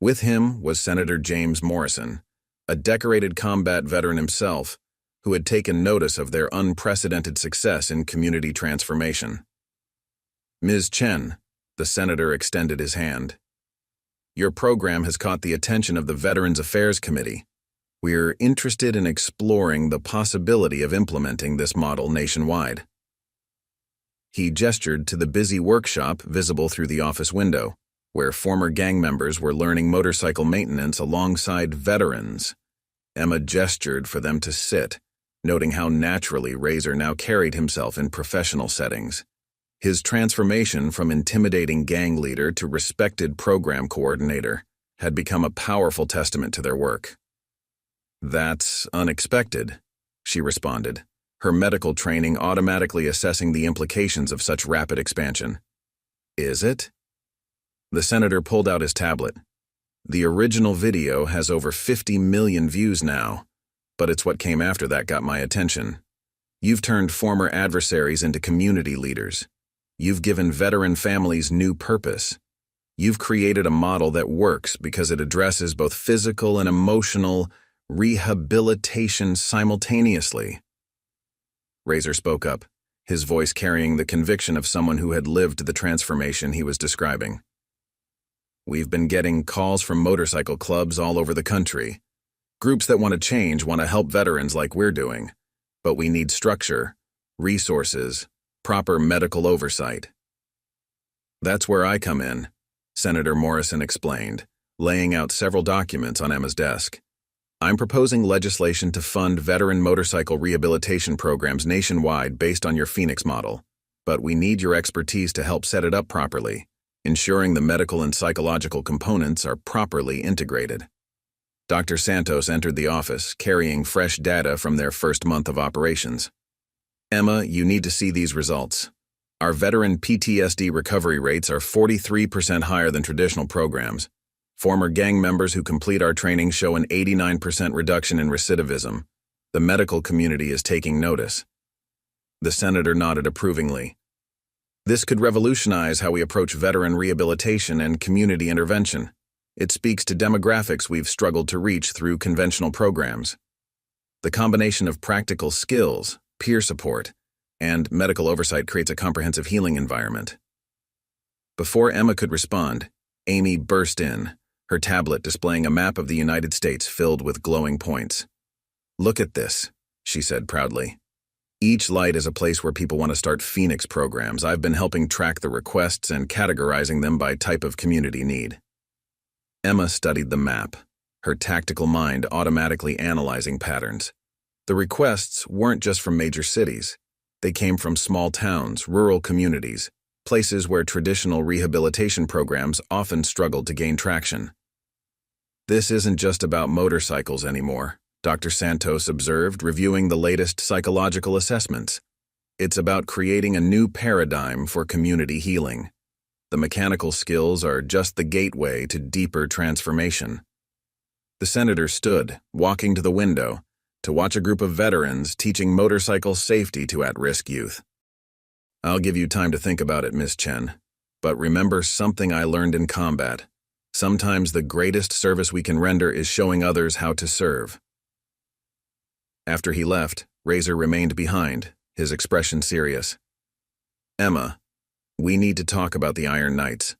With him was Senator James Morrison, a decorated combat veteran himself, who had taken notice of their unprecedented success in community transformation. "Ms. Chen," the senator extended his hand. "Your program has caught the attention of the Veterans Affairs Committee. We're interested in exploring the possibility of implementing this model nationwide." He gestured to the busy workshop visible through the office window, where former gang members were learning motorcycle maintenance alongside veterans. Emma gestured for them to sit, noting how naturally Razor now carried himself in professional settings. His transformation from intimidating gang leader to respected program coordinator had become a powerful testament to their work. "That's unexpected," she responded, her medical training automatically assessing the implications of such rapid expansion. "Is it?" The senator pulled out his tablet. "The original video has over 50 million views now, but it's what came after that got my attention. You've turned former adversaries into community leaders. You've given veteran families new purpose. You've created a model that works because it addresses both physical and emotional rehabilitation simultaneously." Razor spoke up, his voice carrying the conviction of someone who had lived the transformation he was describing. "We've been getting calls from motorcycle clubs all over the country. Groups that want to change want to help veterans like we're doing, but we need structure, resources, proper medical oversight." "That's where I come in," Senator Morrison explained, laying out several documents on Emma's desk. "I'm proposing legislation to fund veteran motorcycle rehabilitation programs nationwide based on your Phoenix model, but we need your expertise to help set it up properly, ensuring the medical and psychological components are properly integrated." Dr. Santos entered the office, carrying fresh data from their first month of operations. "Emma, you need to see these results. Our veteran PTSD recovery rates are 43% higher than traditional programs. Former gang members who complete our training show an 89% reduction in recidivism. The medical community is taking notice." The senator nodded approvingly. "This could revolutionize how we approach veteran rehabilitation and community intervention. It speaks to demographics we've struggled to reach through conventional programs. The combination of practical skills, peer support, and medical oversight creates a comprehensive healing environment." Before Emma could respond, Amy burst in, her tablet displaying a map of the United States filled with glowing points. "Look at this," she said proudly. "Each light is a place where people want to start Phoenix programs. I've been helping track the requests and categorizing them by type of community need." Emma studied the map, her tactical mind automatically analyzing patterns. The requests weren't just from major cities. They came from small towns, rural communities, places where traditional rehabilitation programs often struggled to gain traction. "This isn't just about motorcycles anymore," Dr. Santos observed, reviewing the latest psychological assessments. "It's about creating a new paradigm for community healing. The mechanical skills are just the gateway to deeper transformation." The senator stood, walking to the window, to watch a group of veterans teaching motorcycle safety to at-risk youth. "I'll give you time to think about it, Ms. Chen, but remember something I learned in combat. Sometimes the greatest service we can render is showing others how to serve." After he left, Razor remained behind, his expression serious. "Emma, we need to talk about the Iron Knights."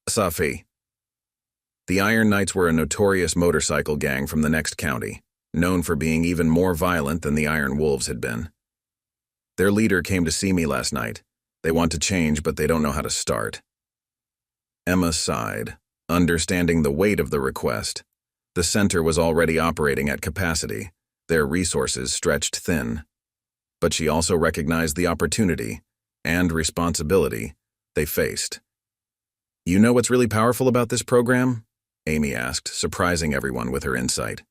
"Safi." The Iron Knights were a notorious motorcycle gang from the next county, known for being even more violent than the Iron Wolves had been. "Their leader came to see me last night. They want to change, but they don't know how to start." Emma sighed, understanding the weight of the request. The center was already operating at capacity, their resources stretched thin. But she also recognized the opportunity and responsibility they faced. "You know what's really powerful about this program?" Amy asked, surprising everyone with her insight.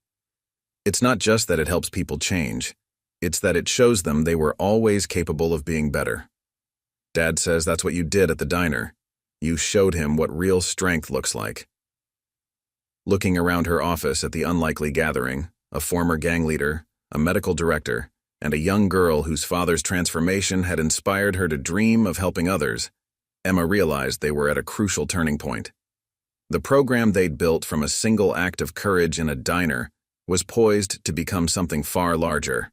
"It's not just that it helps people change. It's that it shows them they were always capable of being better. Dad says that's what you did at the diner. You showed him what real strength looks like." Looking around her office at the unlikely gathering, a former gang leader, a medical director, and a young girl whose father's transformation had inspired her to dream of helping others, Emma realized they were at a crucial turning point. The program they'd built from a single act of courage in a diner was poised to become something far larger.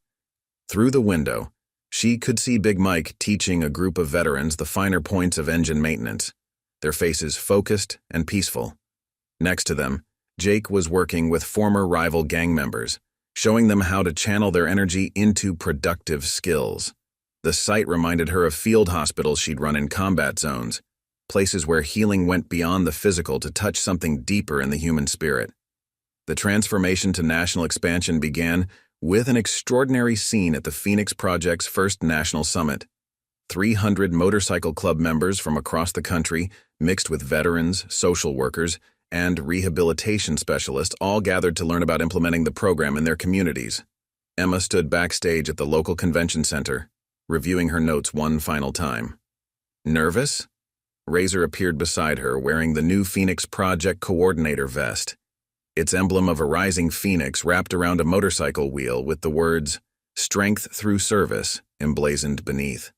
Through the window, she could see Big Mike teaching a group of veterans the finer points of engine maintenance, their faces focused and peaceful. Next to them, Jake was working with former rival gang members, showing them how to channel their energy into productive skills. The sight reminded her of field hospitals she'd run in combat zones, places where healing went beyond the physical to touch something deeper in the human spirit. The transformation to national expansion began with an extraordinary scene at the Phoenix Project's first national summit. 300 motorcycle club members from across the country, mixed with veterans, social workers, and rehabilitation specialists, all gathered to learn about implementing the program in their communities. Emma stood backstage at the local convention center, reviewing her notes one final time. Nervous? Razor appeared beside her, wearing the new Phoenix Project coordinator vest. Its emblem of a rising phoenix wrapped around a motorcycle wheel with the words, "Strength through service," emblazoned beneath.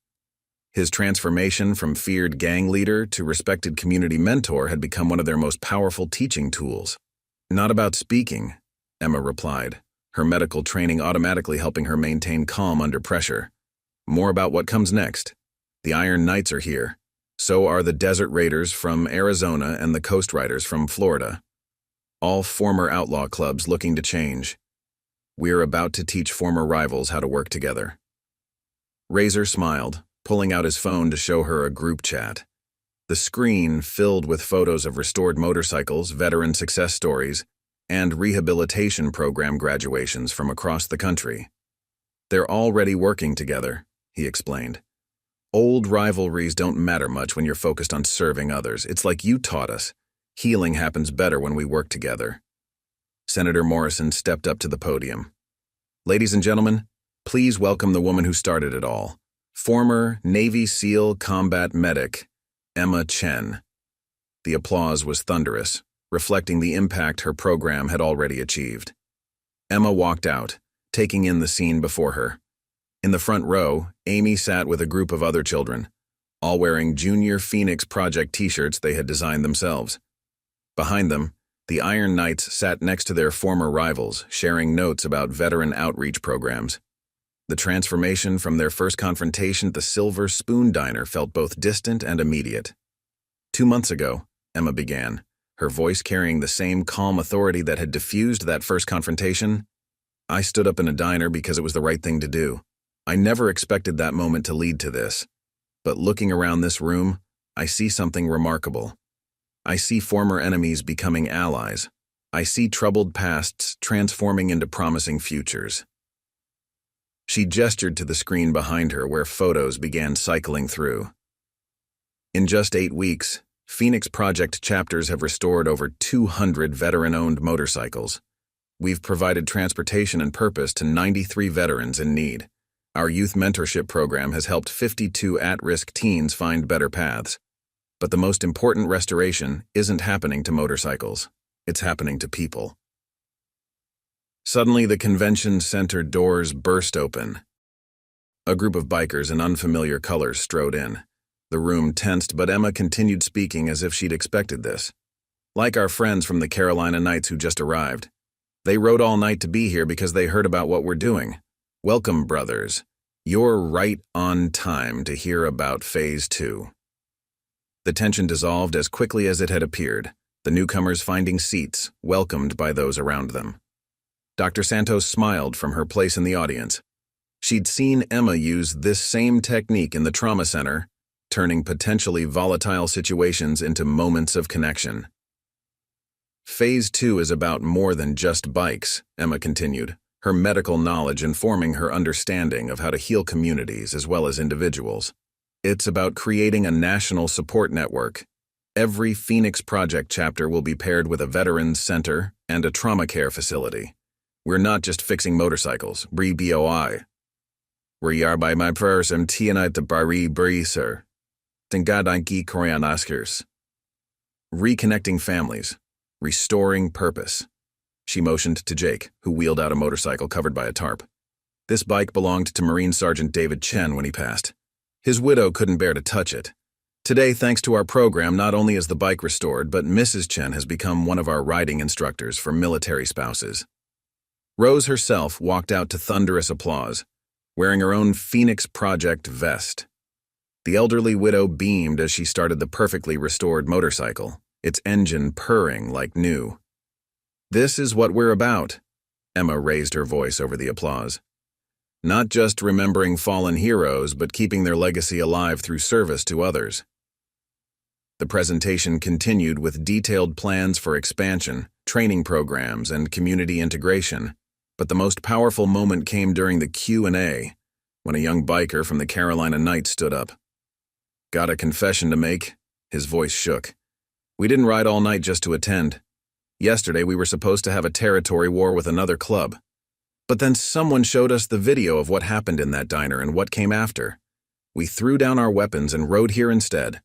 His transformation from feared gang leader to respected community mentor had become one of their most powerful teaching tools. "Not about speaking," Emma replied, her medical training automatically helping her maintain calm under pressure. "More about what comes next. The Iron Knights are here. So are the Desert Raiders from Arizona and the Coast Riders from Florida. All former outlaw clubs looking to change. We're about to teach former rivals how to work together." Razor smiled, pulling out his phone to show her a group chat. The screen filled with photos of restored motorcycles, veteran success stories, and rehabilitation program graduations from across the country. "They're already working together," he explained. "Old rivalries don't matter much when you're focused on serving others. It's like you taught us. Healing happens better when we work together." Senator Morrison stepped up to the podium. "Ladies and gentlemen, please welcome the woman who started it all. Former Navy SEAL combat medic, Emma Chen." The applause was thunderous, reflecting the impact her program had already achieved. Emma walked out, taking in the scene before her. In the front row, Amy sat with a group of other children, all wearing Junior Phoenix Project t-shirts they had designed themselves. Behind them, the Iron Knights sat next to their former rivals, sharing notes about veteran outreach programs. The transformation from their first confrontation at the Silver Spoon Diner felt both distant and immediate. 2 months ago, Emma began, her voice carrying the same calm authority that had diffused that first confrontation. "I stood up in a diner because it was the right thing to do. I never expected that moment to lead to this. But looking around this room, I see something remarkable. I see former enemies becoming allies. I see troubled pasts transforming into promising futures." She gestured to the screen behind her where photos began cycling through. In just 8 weeks, Phoenix Project chapters have restored over 200 veteran-owned motorcycles. We've provided transportation and purpose to 93 veterans in need. Our youth mentorship program has helped 52 at-risk teens find better paths. But the most important restoration isn't happening to motorcycles. It's happening to people. Suddenly, the convention center doors burst open. A group of bikers in unfamiliar colors strode in. The room tensed, but Emma continued speaking as if she'd expected this. "Like our friends from the Carolina Knights who just arrived. They rode all night to be here because they heard about what we're doing. Welcome, brothers. You're right on time to hear about Phase 2. The tension dissolved as quickly as it had appeared, the newcomers finding seats, welcomed by those around them. Dr. Santos smiled from her place in the audience. She'd seen Emma use this same technique in the trauma center, turning potentially volatile situations into moments of connection. "Phase 2 is about more than just bikes," Emma continued, her medical knowledge informing her understanding of how to heal communities as well as individuals. "It's about creating a national support network. Every Phoenix Project chapter will be paired with a veterans center and a trauma care facility. We're not just fixing motorcycles, BOI. We're by my prayers and tianite the bari sir. Tingadanki Korean Oscars. Reconnecting families, Restoring purpose. She motioned to Jake, who wheeled out a motorcycle covered by a tarp. This bike belonged to Marine Sergeant David Chen when he passed. His widow couldn't bear to touch it. Today, thanks to our program, not only is the bike restored, but Mrs. Chen has become one of our riding instructors for military spouses. Rose herself walked out to thunderous applause, wearing her own Phoenix Project vest. The elderly widow beamed as she started the perfectly restored motorcycle, its engine purring like new. "This is what we're about," Emma raised her voice over the applause. "Not just remembering fallen heroes, but keeping their legacy alive through service to others." The presentation continued with detailed plans for expansion, training programs, and community integration, but the most powerful moment came during the Q&A, when a young biker from the Carolina Knights stood up. "Got a confession to make," his voice shook. "We didn't ride all night just to attend. Yesterday we were supposed to have a territory war with another club. But then someone showed us the video of what happened in that diner and what came after. We threw down our weapons and rode here instead.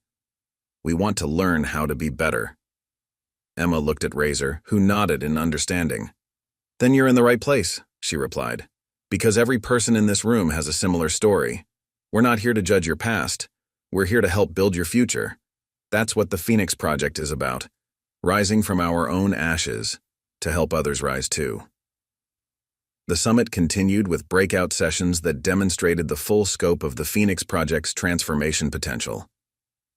We want to learn how to be better." Emma looked at Razor, who nodded in understanding. "Then you're in the right place," she replied, "because every person in this room has a similar story. We're not here to judge your past. We're here to help build your future. That's what the Phoenix Project is about, rising from our own ashes to help others rise too." The summit continued with breakout sessions that demonstrated the full scope of the Phoenix Project's transformation potential.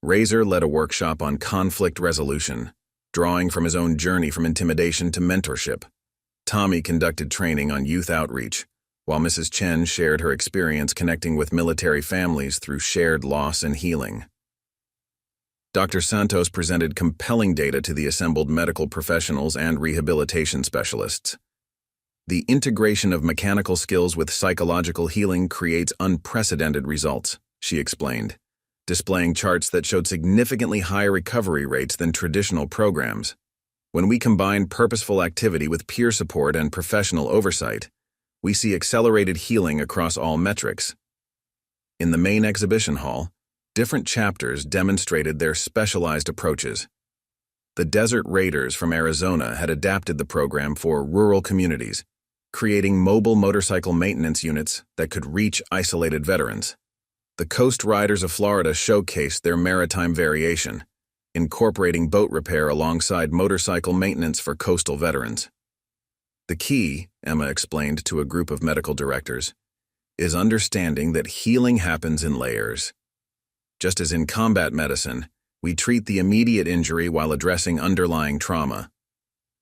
Razor led a workshop on conflict resolution, drawing from his own journey from intimidation to mentorship. Tommy conducted training on youth outreach, while Mrs. Chen shared her experience connecting with military families through shared loss and healing. Dr. Santos presented compelling data to the assembled medical professionals and rehabilitation specialists. "The integration of mechanical skills with psychological healing creates unprecedented results," she explained, displaying charts that showed significantly higher recovery rates than traditional programs. "When we combine purposeful activity with peer support and professional oversight, we see accelerated healing across all metrics." In the main exhibition hall, different chapters demonstrated their specialized approaches. The Desert Raiders from Arizona had adapted the program for rural communities, creating mobile motorcycle maintenance units that could reach isolated veterans. The Coast Riders of Florida showcased their maritime variation, incorporating boat repair alongside motorcycle maintenance for coastal veterans. "The key," Emma explained to a group of medical directors, "is understanding that healing happens in layers. Just as in combat medicine, we treat the immediate injury while addressing underlying trauma.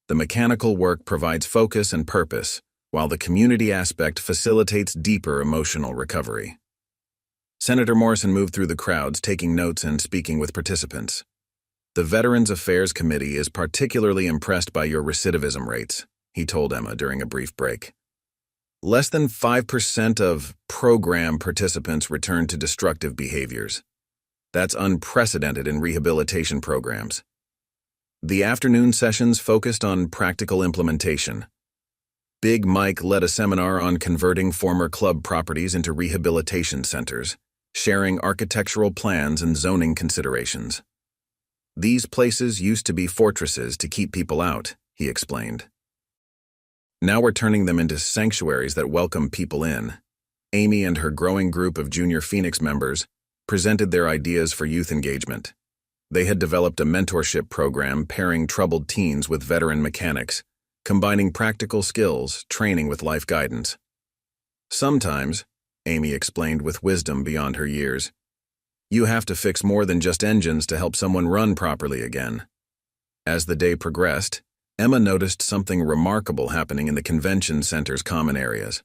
The mechanical work provides focus and purpose, while the community aspect facilitates deeper emotional recovery." Senator Morrison moved through the crowds, taking notes and speaking with participants. "The Veterans Affairs Committee is particularly impressed by your recidivism rates," he told Emma during a brief break. "Less than 5% of program participants return to destructive behaviors. That's unprecedented in rehabilitation programs." The afternoon sessions focused on practical implementation. Big Mike led a seminar on converting former club properties into rehabilitation centers, sharing architectural plans and zoning considerations. "These places used to be fortresses to keep people out," he explained. "Now we're turning them into sanctuaries that welcome people in." Amy and her growing group of junior Phoenix members presented their ideas for youth engagement. They had developed a mentorship program pairing troubled teens with veteran mechanics, combining practical skills, training with life guidance. "Sometimes," Amy explained with wisdom beyond her years, "you have to fix more than just engines to help someone run properly again." As the day progressed, Emma noticed something remarkable happening in the convention center's common areas.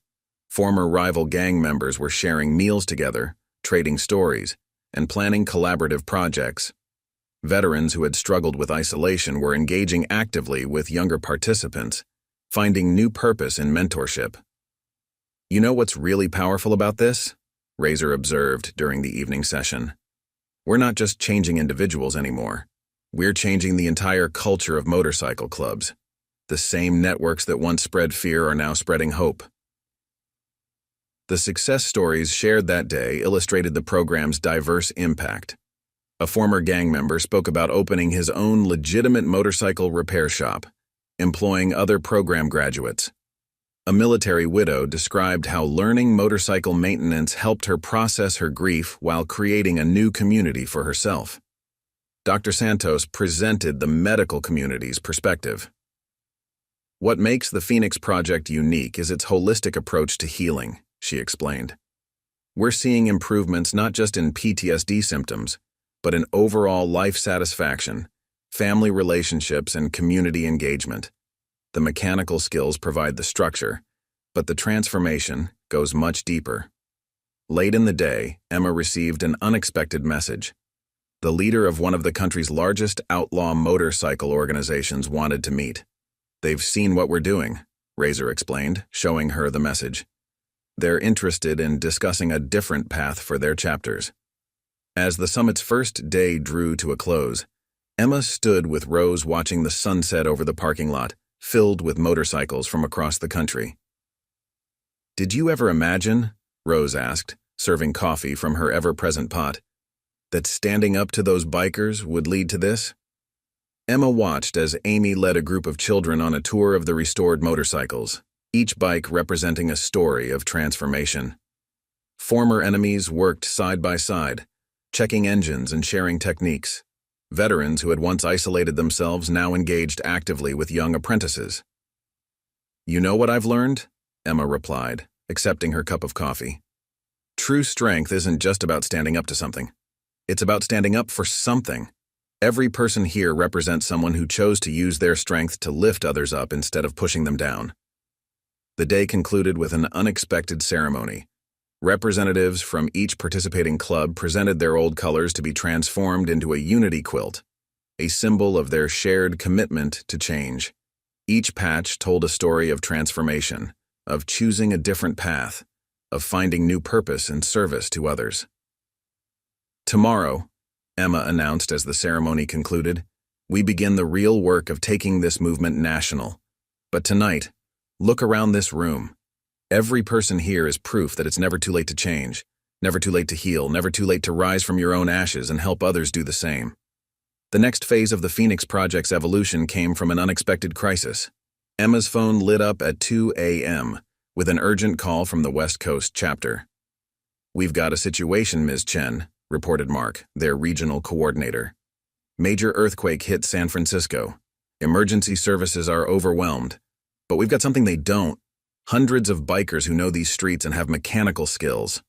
Former rival gang members were sharing meals together, trading stories, and planning collaborative projects. Veterans who had struggled with isolation were engaging actively with younger participants, finding new purpose in mentorship. "You know what's really powerful about this?" Razor observed during the evening session. "We're not just changing individuals anymore. We're changing the entire culture of motorcycle clubs. The same networks that once spread fear are now spreading hope." The success stories shared that day illustrated the program's diverse impact. A former gang member spoke about opening his own legitimate motorcycle repair shop, employing other program graduates. A military widow described how learning motorcycle maintenance helped her process her grief while creating a new community for herself. Dr. Santos presented the medical community's perspective. What makes the Phoenix Project unique is its holistic approach to healing, she explained. We're seeing improvements not just in PTSD symptoms, but in overall life satisfaction, family relationships, and community engagement. The mechanical skills provide the structure, but the transformation goes much deeper. Late in the day, Emma received an unexpected message. The leader of one of the country's largest outlaw motorcycle organizations wanted to meet. They've seen what we're doing, Razor explained, showing her the message. They're interested in discussing a different path for their chapters. As the summit's first day drew to a close, Emma stood with Rose watching the sunset over the parking lot, filled with motorcycles from across the country. "Did you ever imagine," Rose asked, serving coffee from her ever-present pot, "that standing up to those bikers would lead to this?" Emma watched as Amy led a group of children on a tour of the restored motorcycles, each bike representing a story of transformation. Former enemies worked side by side, checking engines and sharing techniques. Veterans who had once isolated themselves now engaged actively with young apprentices. "You know what I've learned?" Emma replied, accepting her cup of coffee. "True strength isn't just about standing up to something. It's about standing up for something. Every person here represents someone who chose to use their strength to lift others up instead of pushing them down." The day concluded with an unexpected ceremony. Representatives from each participating club presented their old colors to be transformed into a unity quilt, a symbol of their shared commitment to change. Each patch told a story of transformation, of choosing a different path, of finding new purpose and service to others. "Tomorrow," Emma announced as the ceremony concluded, "we begin the real work of taking this movement national. But tonight, look around this room. Every person here is proof that it's never too late to change, never too late to heal, never too late to rise from your own ashes and help others do the same." The next phase of the Phoenix Project's evolution came from an unexpected crisis. Emma's phone lit up at 2 a.m. with an urgent call from the West Coast chapter. "We've got a situation, Ms. Chen," reported Mark, their regional coordinator. "Major earthquake hit San Francisco. Emergency services are overwhelmed. But we've got something they don't. Hundreds of bikers who know these streets and have mechanical skills."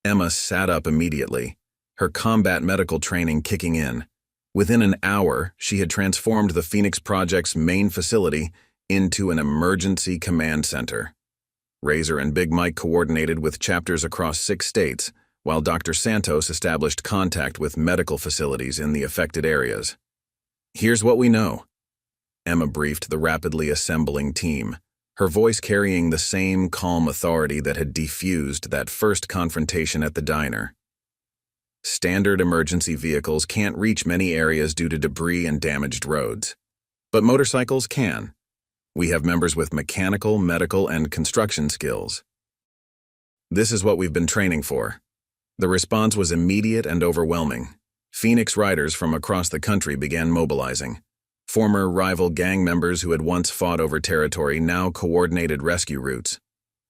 Emma sat up immediately, her combat medical training kicking in. Within an hour, she had transformed the Phoenix Project's main facility into an emergency command center. Razor and Big Mike coordinated with chapters across 6 states, while Dr. Santos established contact with medical facilities in the affected areas. "Here's what we know," Emma briefed the rapidly assembling team, her voice carrying the same calm authority that had defused that first confrontation at the diner. "Standard emergency vehicles can't reach many areas due to debris and damaged roads. But motorcycles can. We have members with mechanical, medical, and construction skills. This is what we've been training for." The response was immediate and overwhelming. Phoenix riders from across the country began mobilizing. Former rival gang members who had once fought over territory now coordinated rescue routes.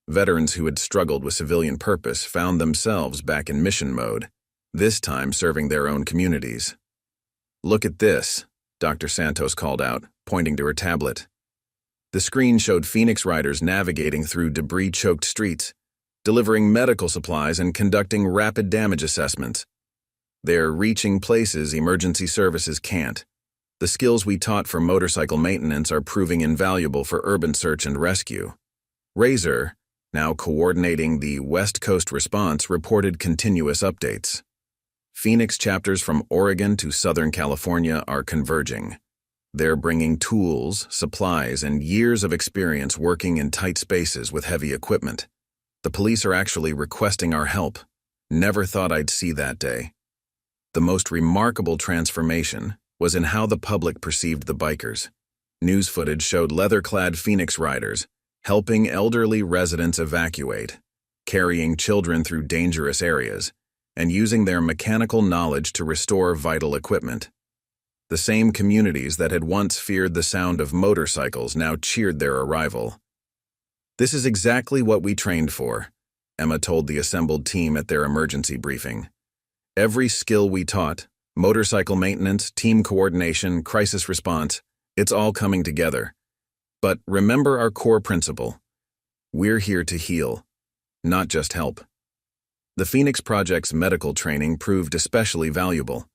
Veterans who had struggled with civilian purpose found themselves back in mission mode, this time serving their own communities. "Look at this," Dr. Santos called out, pointing to her tablet. The screen showed Phoenix riders navigating through debris-choked streets, delivering medical supplies and conducting rapid damage assessments. They're reaching places emergency services can't. The skills we taught for motorcycle maintenance are proving invaluable for urban search and rescue. Razor, now coordinating the West Coast response, reported continuous updates. Phoenix chapters from Oregon to Southern California are converging. They're bringing tools, supplies, and years of experience working in tight spaces with heavy equipment. The police are actually requesting our help. Never thought I'd see that day. The most remarkable transformation was in how the public perceived the bikers. News footage showed leather-clad Phoenix riders helping elderly residents evacuate, carrying children through dangerous areas, and using their mechanical knowledge to restore vital equipment. The same communities that had once feared the sound of motorcycles now cheered their arrival. "This is exactly what we trained for," Emma told the assembled team at their emergency briefing. "Every skill we taught, motorcycle maintenance, team coordination, crisis response, it's all coming together. But remember our core principle. We're here to heal, not just help." The Phoenix Project's medical training proved especially valuable.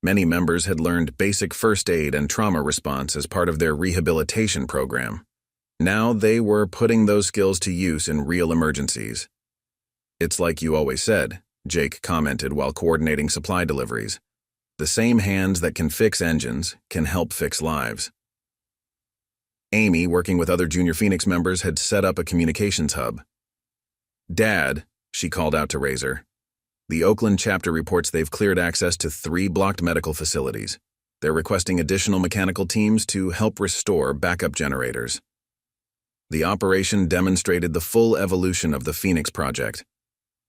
Many members had learned basic first aid and trauma response as part of their rehabilitation program. Now they were putting those skills to use in real emergencies. "It's like you always said," Jake commented while coordinating supply deliveries. "The same hands that can fix engines can help fix lives." Amy, working with other Junior Phoenix members, had set up a communications hub. "Dad," she called out to Razor, "the Oakland chapter reports they've cleared access to 3 blocked medical facilities. They're requesting additional mechanical teams to help restore backup generators." The operation demonstrated the full evolution of the Phoenix Project.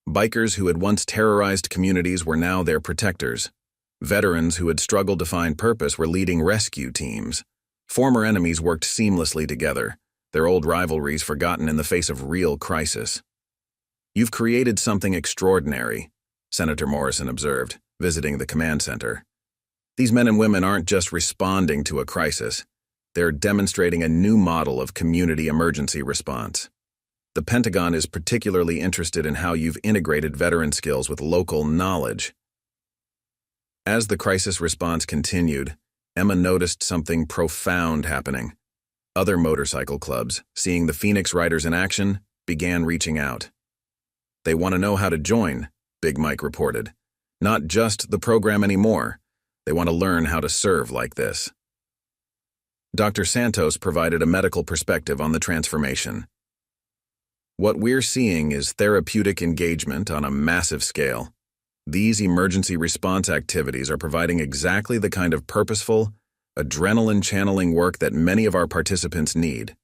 Bikers who had once terrorized communities were now their protectors. Veterans who had struggled to find purpose were leading rescue teams. Former enemies worked seamlessly together, their old rivalries forgotten in the face of real crisis. "You've created something extraordinary," Senator Morrison observed, visiting the command center. "These men and women aren't just responding to a crisis. They're demonstrating a new model of community emergency response. The Pentagon is particularly interested in how you've integrated veteran skills with local knowledge." As the crisis response continued, Emma noticed something profound happening. Other motorcycle clubs, seeing the Phoenix Riders in action, began reaching out. "They want to know how to join," Big Mike reported. "Not just the program anymore. They want to learn how to serve like this." Dr. Santos provided a medical perspective on the transformation. "What we're seeing is therapeutic engagement on a massive scale. These emergency response activities are providing exactly the kind of purposeful, adrenaline-channeling work that many of our participants need.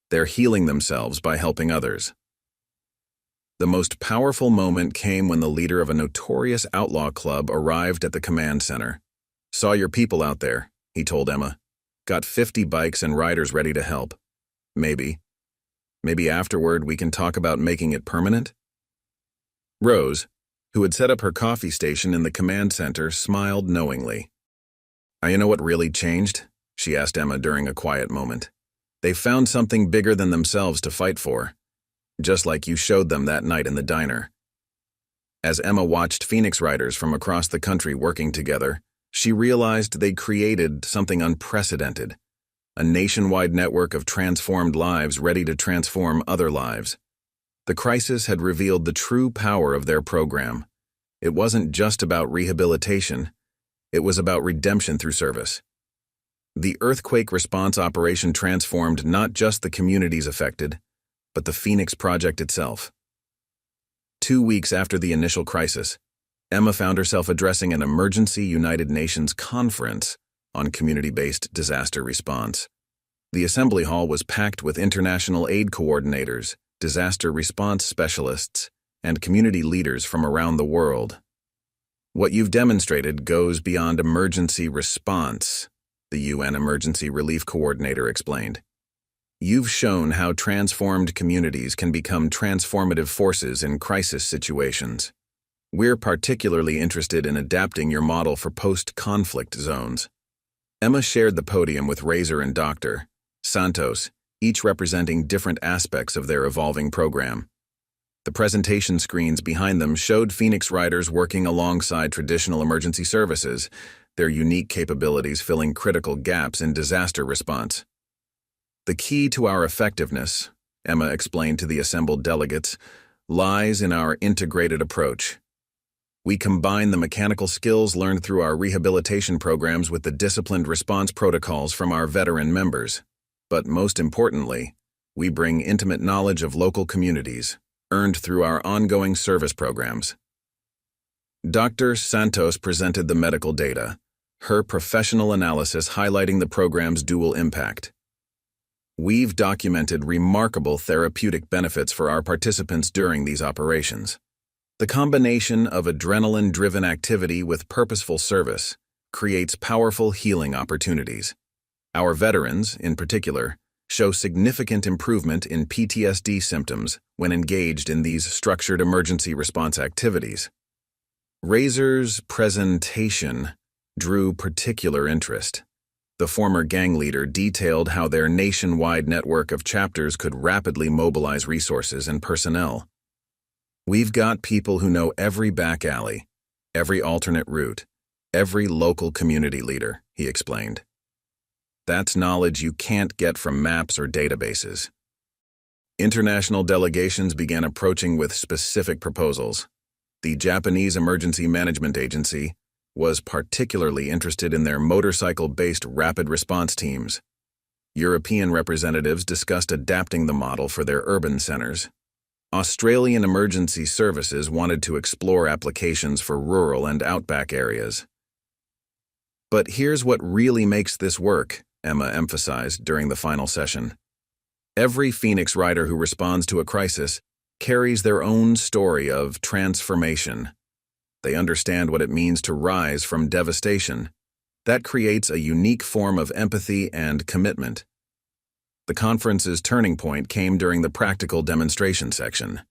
They're healing themselves by helping others." The most powerful moment came when the leader of a notorious outlaw club arrived at the command center. "Saw your people out there," he told Emma. "Got 50 bikes and riders ready to help. Maybe afterward we can talk about making it permanent?" Rose, who had set up her coffee station in the command center, smiled knowingly. "You know what really changed?" she asked Emma during a quiet moment. "They found something bigger than themselves to fight for, just like you showed them that night in the diner." As Emma watched Phoenix Riders from across the country working together, she realized they'd created something unprecedented, a nationwide network of transformed lives ready to transform other lives. The crisis had revealed the true power of their program. It wasn't just about rehabilitation, it was about redemption through service. The earthquake response operation transformed not just the communities affected, but the Phoenix Project itself. 2 weeks after the initial crisis, Emma found herself addressing an emergency United Nations conference on community-based disaster response. The assembly hall was packed with international aid coordinators, disaster response specialists, and community leaders from around the world. "What you've demonstrated goes beyond emergency response," the UN Emergency Relief Coordinator explained. "You've shown how transformed communities can become transformative forces in crisis situations. We're particularly interested in adapting your model for post-conflict zones." Emma shared the podium with Razor and Dr. Santos, each representing different aspects of their evolving program. The presentation screens behind them showed Phoenix Riders working alongside traditional emergency services, their unique capabilities filling critical gaps in disaster response. "The key to our effectiveness," Emma explained to the assembled delegates, "lies in our integrated approach. We combine the mechanical skills learned through our rehabilitation programs with the disciplined response protocols from our veteran members. But most importantly, we bring intimate knowledge of local communities, earned through our ongoing service programs." Dr. Santos presented the medical data, her professional analysis highlighting the program's dual impact. "We've documented remarkable therapeutic benefits for our participants during these operations. The combination of adrenaline-driven activity with purposeful service creates powerful healing opportunities. Our veterans, in particular, show significant improvement in PTSD symptoms when engaged in these structured emergency response activities. Razor's presentation drew particular interest. The former gang leader detailed how their nationwide network of chapters could rapidly mobilize resources and personnel. "We've got people who know every back alley, every alternate route, every local community leader," he explained. "That's knowledge you can't get from maps or databases." International delegations began approaching with specific proposals. The Japanese Emergency Management Agency was particularly interested in their motorcycle-based rapid response teams. European representatives discussed adapting the model for their urban centers. Australian Emergency Services wanted to explore applications for rural and outback areas. "But here's what really makes this work," Emma emphasized during the final session. "Every Phoenix Rider who responds to a crisis carries their own story of transformation. They understand what it means to rise from devastation. That creates a unique form of empathy and commitment." The conference's turning point came during the practical demonstration section.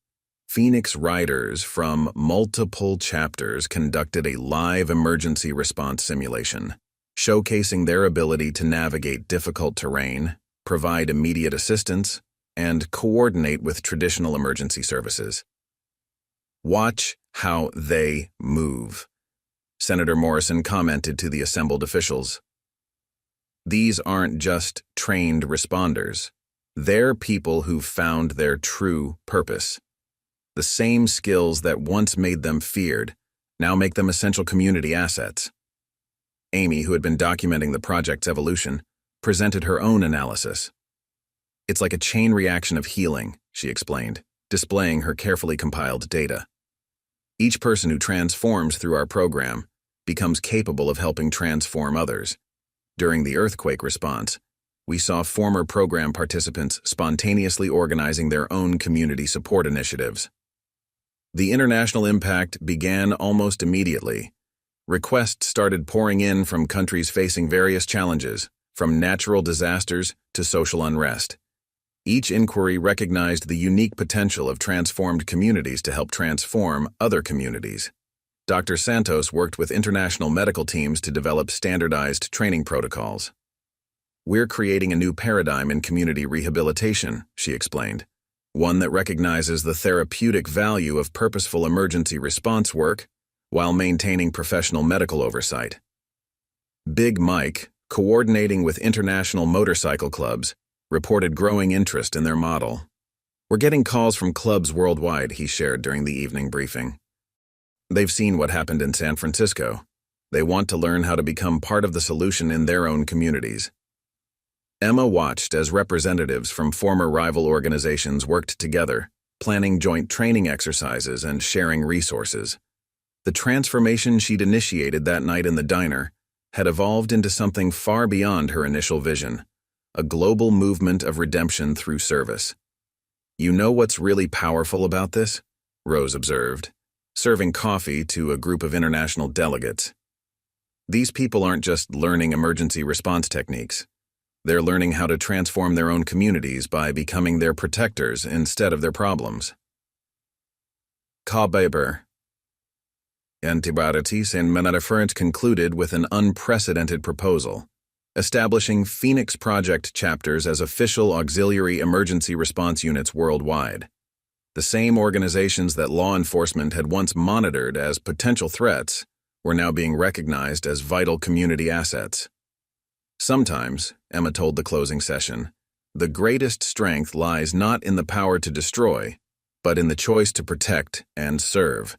Phoenix Riders from multiple chapters conducted a live emergency response simulation, showcasing their ability to navigate difficult terrain, provide immediate assistance, and coordinate with traditional emergency services. "Watch how they move," Senator Morrison commented to the assembled officials. "These aren't just trained responders. They're people who've found their true purpose. The same skills that once made them feared now make them essential community assets." Amy, who had been documenting the project's evolution, presented her own analysis. "It's like a chain reaction of healing," she explained, displaying her carefully compiled data. "Each person who transforms through our program becomes capable of helping transform others. During the earthquake response, we saw former program participants spontaneously organizing their own community support initiatives. The international impact began almost immediately. Requests started pouring in from countries facing various challenges, from natural disasters to social unrest. Each inquiry recognized the unique potential of transformed communities to help transform other communities. Dr. Santos worked with international medical teams to develop standardized training protocols. "We're creating a new paradigm in community rehabilitation," she explained, "one that recognizes the therapeutic value of purposeful emergency response work while maintaining professional medical oversight." Big Mike, coordinating with international motorcycle clubs, reported growing interest in their model. "We're getting calls from clubs worldwide," he shared during the evening briefing. "They've seen what happened in San Francisco. They want to learn how to become part of the solution in their own communities." Emma watched as representatives from former rival organizations worked together, planning joint training exercises and sharing resources. The transformation she'd initiated that night in the diner had evolved into something far beyond her initial vision, a global movement of redemption through service. "You know what's really powerful about this?" Rose observed, serving coffee to a group of international delegates. "These people aren't just learning emergency response techniques. They're learning how to transform their own communities by becoming their protectors instead of their problems." Kabeber. Antibiotics and Manadaference concluded with an unprecedented proposal, establishing Phoenix Project chapters as official auxiliary emergency response units worldwide. The same organizations that law enforcement had once monitored as potential threats were now being recognized as vital community assets. "Sometimes," Emma told the closing session, "the greatest strength lies not in the power to destroy, but in the choice to protect and serve.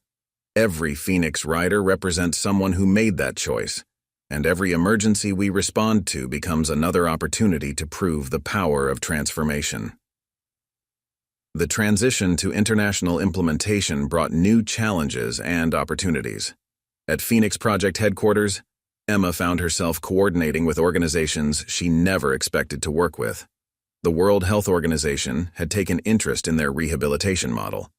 Every Phoenix Rider represents someone who made that choice, and every emergency we respond to becomes another opportunity to prove the power of transformation." The transition to international implementation brought new challenges and opportunities. At Phoenix Project headquarters, Emma found herself coordinating with organizations she never expected to work with. The World Health Organization had taken interest in their rehabilitation model.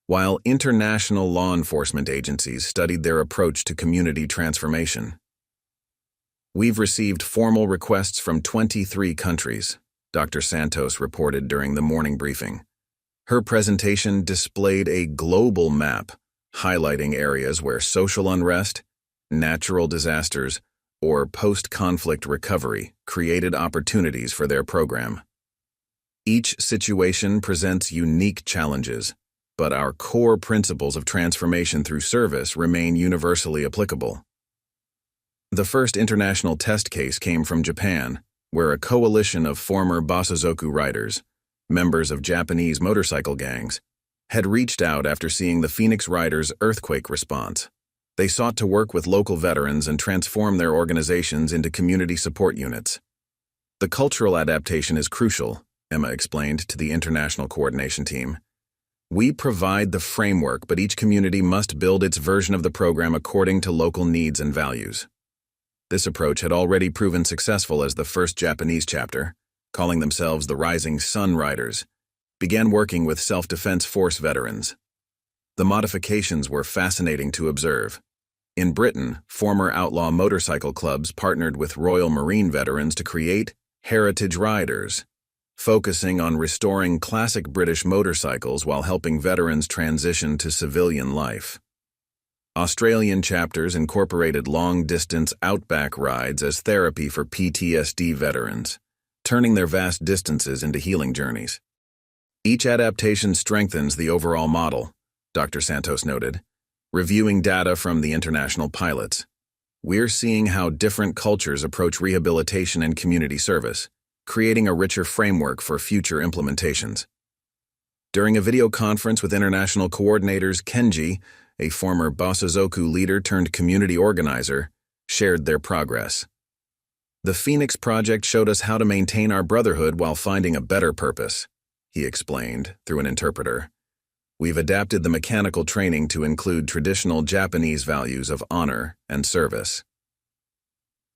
while international law enforcement agencies studied their approach to community transformation. We've received formal requests from 23 countries, Dr. Santos reported during the morning briefing. Her presentation displayed a global map highlighting areas where social unrest, natural disasters, or post-conflict recovery created opportunities for their program. Each situation presents unique challenges, but our core principles of transformation through service remain universally applicable. The first international test case came from Japan, where a coalition of former Bosozoku riders, members of Japanese motorcycle gangs, had reached out after seeing the Phoenix Riders' earthquake response. They sought to work with local veterans and transform their organizations into community support units. The cultural adaptation is crucial, Emma explained to the international coordination team. We provide the framework, but each community must build its version of the program according to local needs and values. This approach had already proven successful as the first Japanese chapter, calling themselves the Rising Sun Riders, began working with self-defense force veterans. The modifications were fascinating to observe. In Britain, former outlaw motorcycle clubs partnered with Royal Marine veterans to create Heritage Riders, focusing on restoring classic British motorcycles while helping veterans transition to civilian life. Australian chapters incorporated long-distance outback rides as therapy for PTSD veterans, turning their vast distances into healing journeys. Each adaptation strengthens the overall model, Dr. Santos noted, reviewing data from the international pilots. We're seeing how different cultures approach rehabilitation and community service, creating a richer framework for future implementations. During a video conference with international coordinators, Kenji, a former Bosozoku leader turned community organizer, shared their progress. The Phoenix Project showed us how to maintain our brotherhood while finding a better purpose, he explained through an interpreter. We've adapted the mechanical training to include traditional Japanese values of honor and service.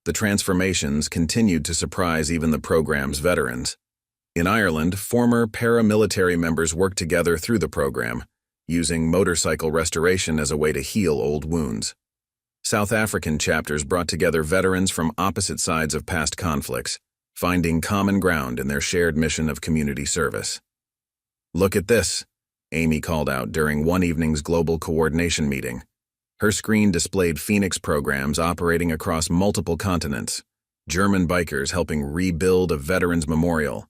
The transformations continued to surprise even the program's veterans. In Ireland, former paramilitary members worked together through the program, using motorcycle restoration as a way to heal old wounds. South African chapters brought together veterans from opposite sides of past conflicts, finding common ground in their shared mission of community service. "Look at this," Amy called out during one evening's global coordination meeting. Her screen displayed Phoenix programs operating across multiple continents, German bikers helping rebuild a veterans memorial,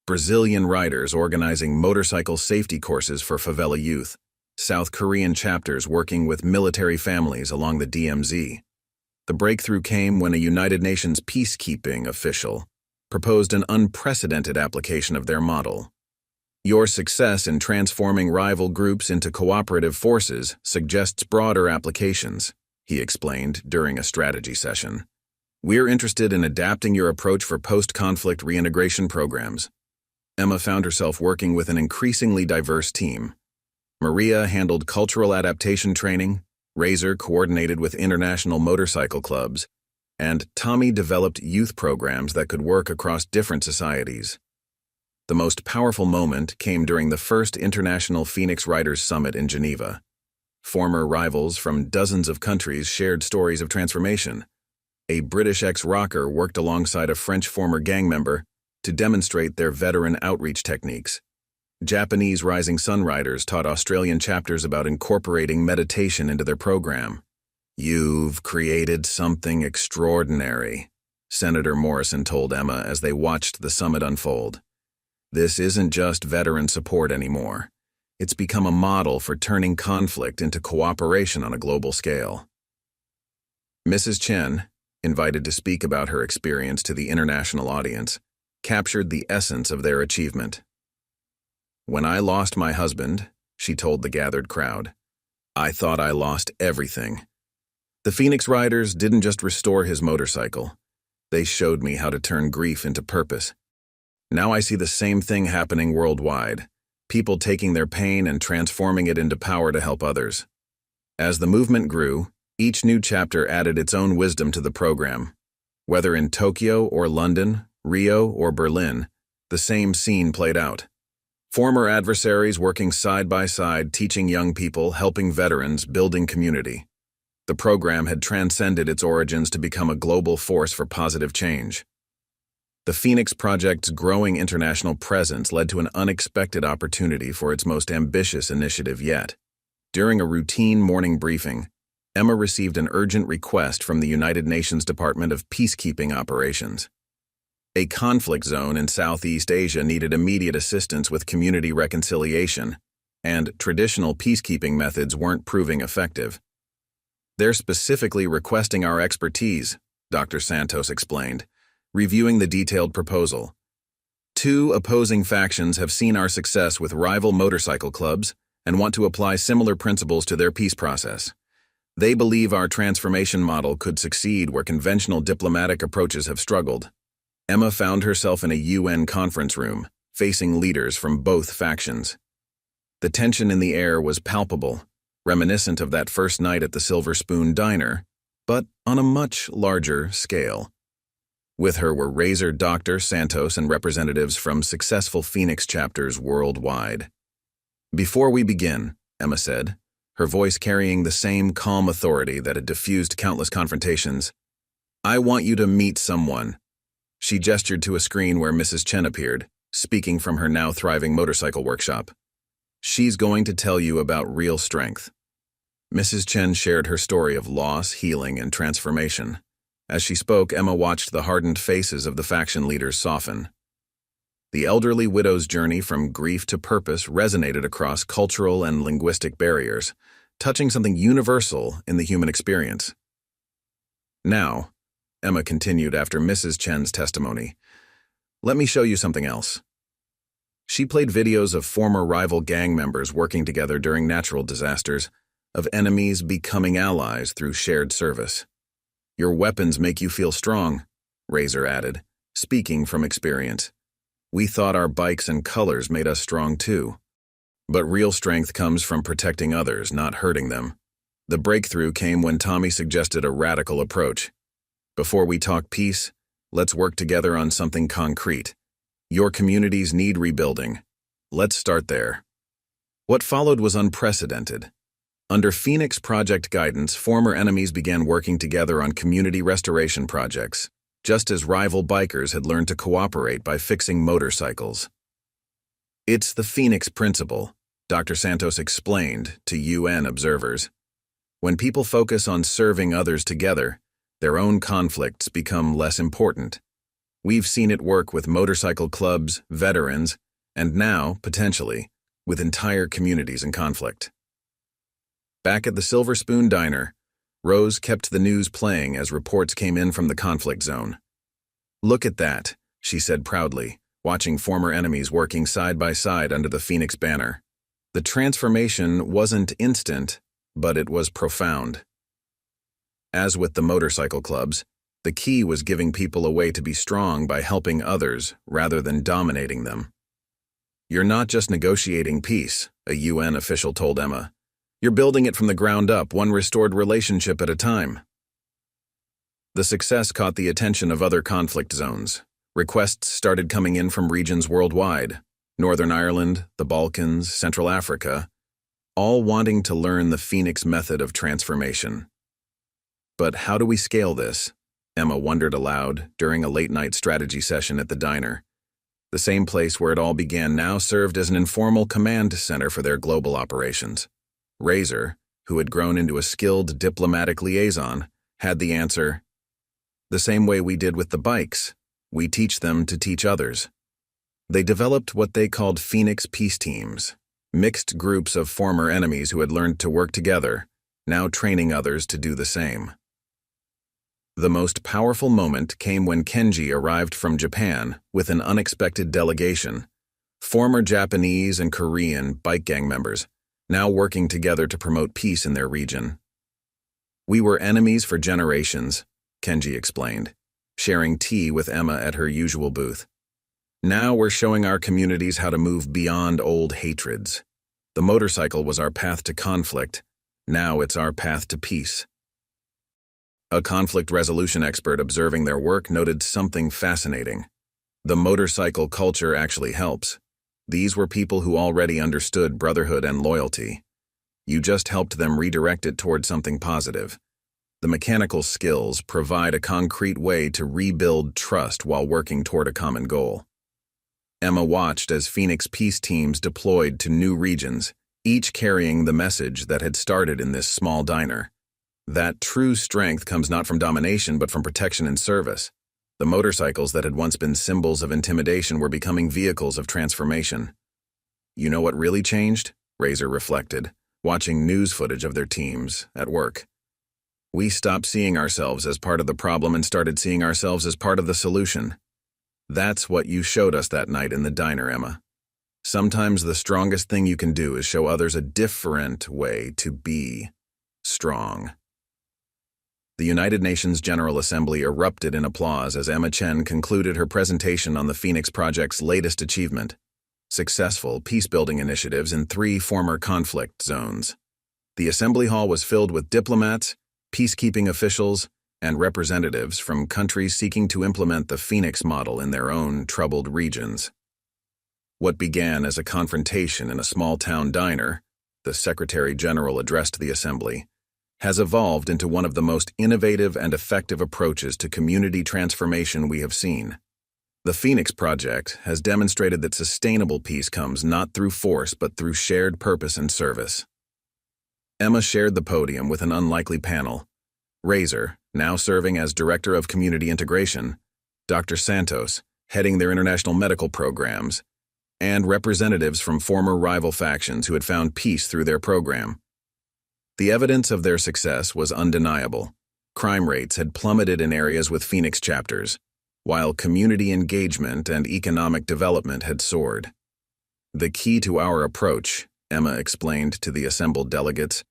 Brazilian riders organizing motorcycle safety courses for favela youth, South Korean chapters working with military families along the DMZ. The breakthrough came when a United Nations peacekeeping official proposed an unprecedented application of their model. Your success in transforming rival groups into cooperative forces suggests broader applications, he explained during a strategy session. We're interested in adapting your approach for post-conflict reintegration programs. Emma found herself working with an increasingly diverse team. Maria handled cultural adaptation training, Razor coordinated with international motorcycle clubs, and Tommy developed youth programs that could work across different societies. The most powerful moment came during the first International Phoenix Riders Summit in Geneva. Former rivals from dozens of countries shared stories of transformation. A British ex-rocker worked alongside a French former gang member to demonstrate their veteran outreach techniques. Japanese Rising Sun Riders taught Australian chapters about incorporating meditation into their program. "You've created something extraordinary," Senator Morrison told Emma as they watched the summit unfold. "This isn't just veteran support anymore. It's become a model for turning conflict into cooperation on a global scale." Mrs. Chen, invited to speak about her experience to the international audience, captured the essence of their achievement. "When I lost my husband," she told the gathered crowd, "I thought I lost everything. The Phoenix Riders didn't just restore his motorcycle. They showed me how to turn grief into purpose. Now I see the same thing happening worldwide, people taking their pain and transforming it into power to help others." As the movement grew, each new chapter added its own wisdom to the program. Whether in Tokyo or London, Rio or Berlin, the same scene played out. Former adversaries working side by side, teaching young people, helping veterans, building community. The program had transcended its origins to become a global force for positive change. The Phoenix Project's growing international presence led to an unexpected opportunity for its most ambitious initiative yet. During a routine morning briefing, Emma received an urgent request from the United Nations Department of Peacekeeping Operations. A conflict zone in Southeast Asia needed immediate assistance with community reconciliation, and traditional peacekeeping methods weren't proving effective. "They're specifically requesting our expertise," Dr. Santos explained, reviewing the detailed proposal. "Two opposing factions have seen our success with rival motorcycle clubs and want to apply similar principles to their peace process. They believe our transformation model could succeed where conventional diplomatic approaches have struggled." Emma found herself in a UN conference room, facing leaders from both factions. The tension in the air was palpable, reminiscent of that first night at the Silver Spoon Diner, but on a much larger scale. With her were Razor Dr. Santos and representatives from successful Phoenix chapters worldwide. "Before we begin," Emma said, her voice carrying the same calm authority that had diffused countless confrontations, "I want you to meet someone." She gestured to a screen where Mrs. Chen appeared, speaking from her now thriving motorcycle workshop. "She's going to tell you about real strength." Mrs. Chen shared her story of loss, healing, and transformation. As she spoke, Emma watched the hardened faces of the faction leaders soften. The elderly widow's journey from grief to purpose resonated across cultural and linguistic barriers, touching something universal in the human experience. "Now," Emma continued after Mrs. Chen's testimony, "let me show you something else." She played videos of former rival gang members working together during natural disasters, of enemies becoming allies through shared service. "Your weapons make you feel strong," Razor added, speaking from experience. "We thought our bikes and colors made us strong too. But real strength comes from protecting others, not hurting them." The breakthrough came when Tommy suggested a radical approach. "Before we talk peace, let's work together on something concrete. Your communities need rebuilding. Let's start there." What followed was unprecedented. Under Phoenix Project guidance, former enemies began working together on community restoration projects, just as rival bikers had learned to cooperate by fixing motorcycles. "It's the Phoenix Principle," Dr. Santos explained to UN observers. "When people focus on serving others together, their own conflicts become less important. We've seen it work with motorcycle clubs, veterans, and now, potentially, with entire communities in conflict." Back at the Silver Spoon Diner, Rose kept the news playing as reports came in from the conflict zone. "Look at that," she said proudly, watching former enemies working side by side under the Phoenix banner. The transformation wasn't instant, but it was profound. As with the motorcycle clubs, the key was giving people a way to be strong by helping others rather than dominating them. "You're not just negotiating peace," a UN official told Emma. "You're building it from the ground up, one restored relationship at a time." The success caught the attention of other conflict zones. Requests started coming in from regions worldwide, Northern Ireland, the Balkans, Central Africa, all wanting to learn the Phoenix method of transformation. But how do we scale this? Emma wondered aloud during a late-night strategy session at the diner. The same place where it all began now served as an informal command center for their global operations. Razor, who had grown into a skilled diplomatic liaison, had the answer. "The same way we did with the bikes, we teach them to teach others." They developed what they called Phoenix Peace Teams, mixed groups of former enemies who had learned to work together, now training others to do the same. The most powerful moment came when Kenji arrived from Japan with an unexpected delegation, former Japanese and Korean bike gang members, now working together to promote peace in their region. "We were enemies for generations," Kenji explained, sharing tea with Emma at her usual booth. "Now we're showing our communities how to move beyond old hatreds. The motorcycle was our path to conflict. Now it's our path to peace." A conflict resolution expert observing their work noted something fascinating. The motorcycle culture actually helps. These were people who already understood brotherhood and loyalty. You just helped them redirect it toward something positive. The mechanical skills provide a concrete way to rebuild trust while working toward a common goal. Emma watched as Phoenix peace teams deployed to new regions, each carrying the message that had started in this small diner. That true strength comes not from domination but from protection and service. The motorcycles that had once been symbols of intimidation were becoming vehicles of transformation. You know what really changed? Razor reflected, watching news footage of their teams at work. We stopped seeing ourselves as part of the problem and started seeing ourselves as part of the solution. That's what you showed us that night in the diner, Emma. Sometimes the strongest thing you can do is show others a different way to be strong. The United Nations General Assembly erupted in applause as Emma Chen concluded her presentation on the Phoenix Project's latest achievement: successful peacebuilding initiatives in 3 former conflict zones. The assembly hall was filled with diplomats, peacekeeping officials, and representatives from countries seeking to implement the Phoenix model in their own troubled regions. What began as a confrontation in a small-town diner, the Secretary General addressed the assembly, has evolved into one of the most innovative and effective approaches to community transformation we have seen. The Phoenix Project has demonstrated that sustainable peace comes not through force but through shared purpose and service. Emma shared the podium with an unlikely panel. Razor, now serving as Director of Community Integration, Dr. Santos, heading their international medical programs, and representatives from former rival factions who had found peace through their program. The evidence of their success was undeniable. Crime rates had plummeted in areas with Phoenix chapters, while community engagement and economic development had soared. The key to our approach, Emma explained to the assembled delegates,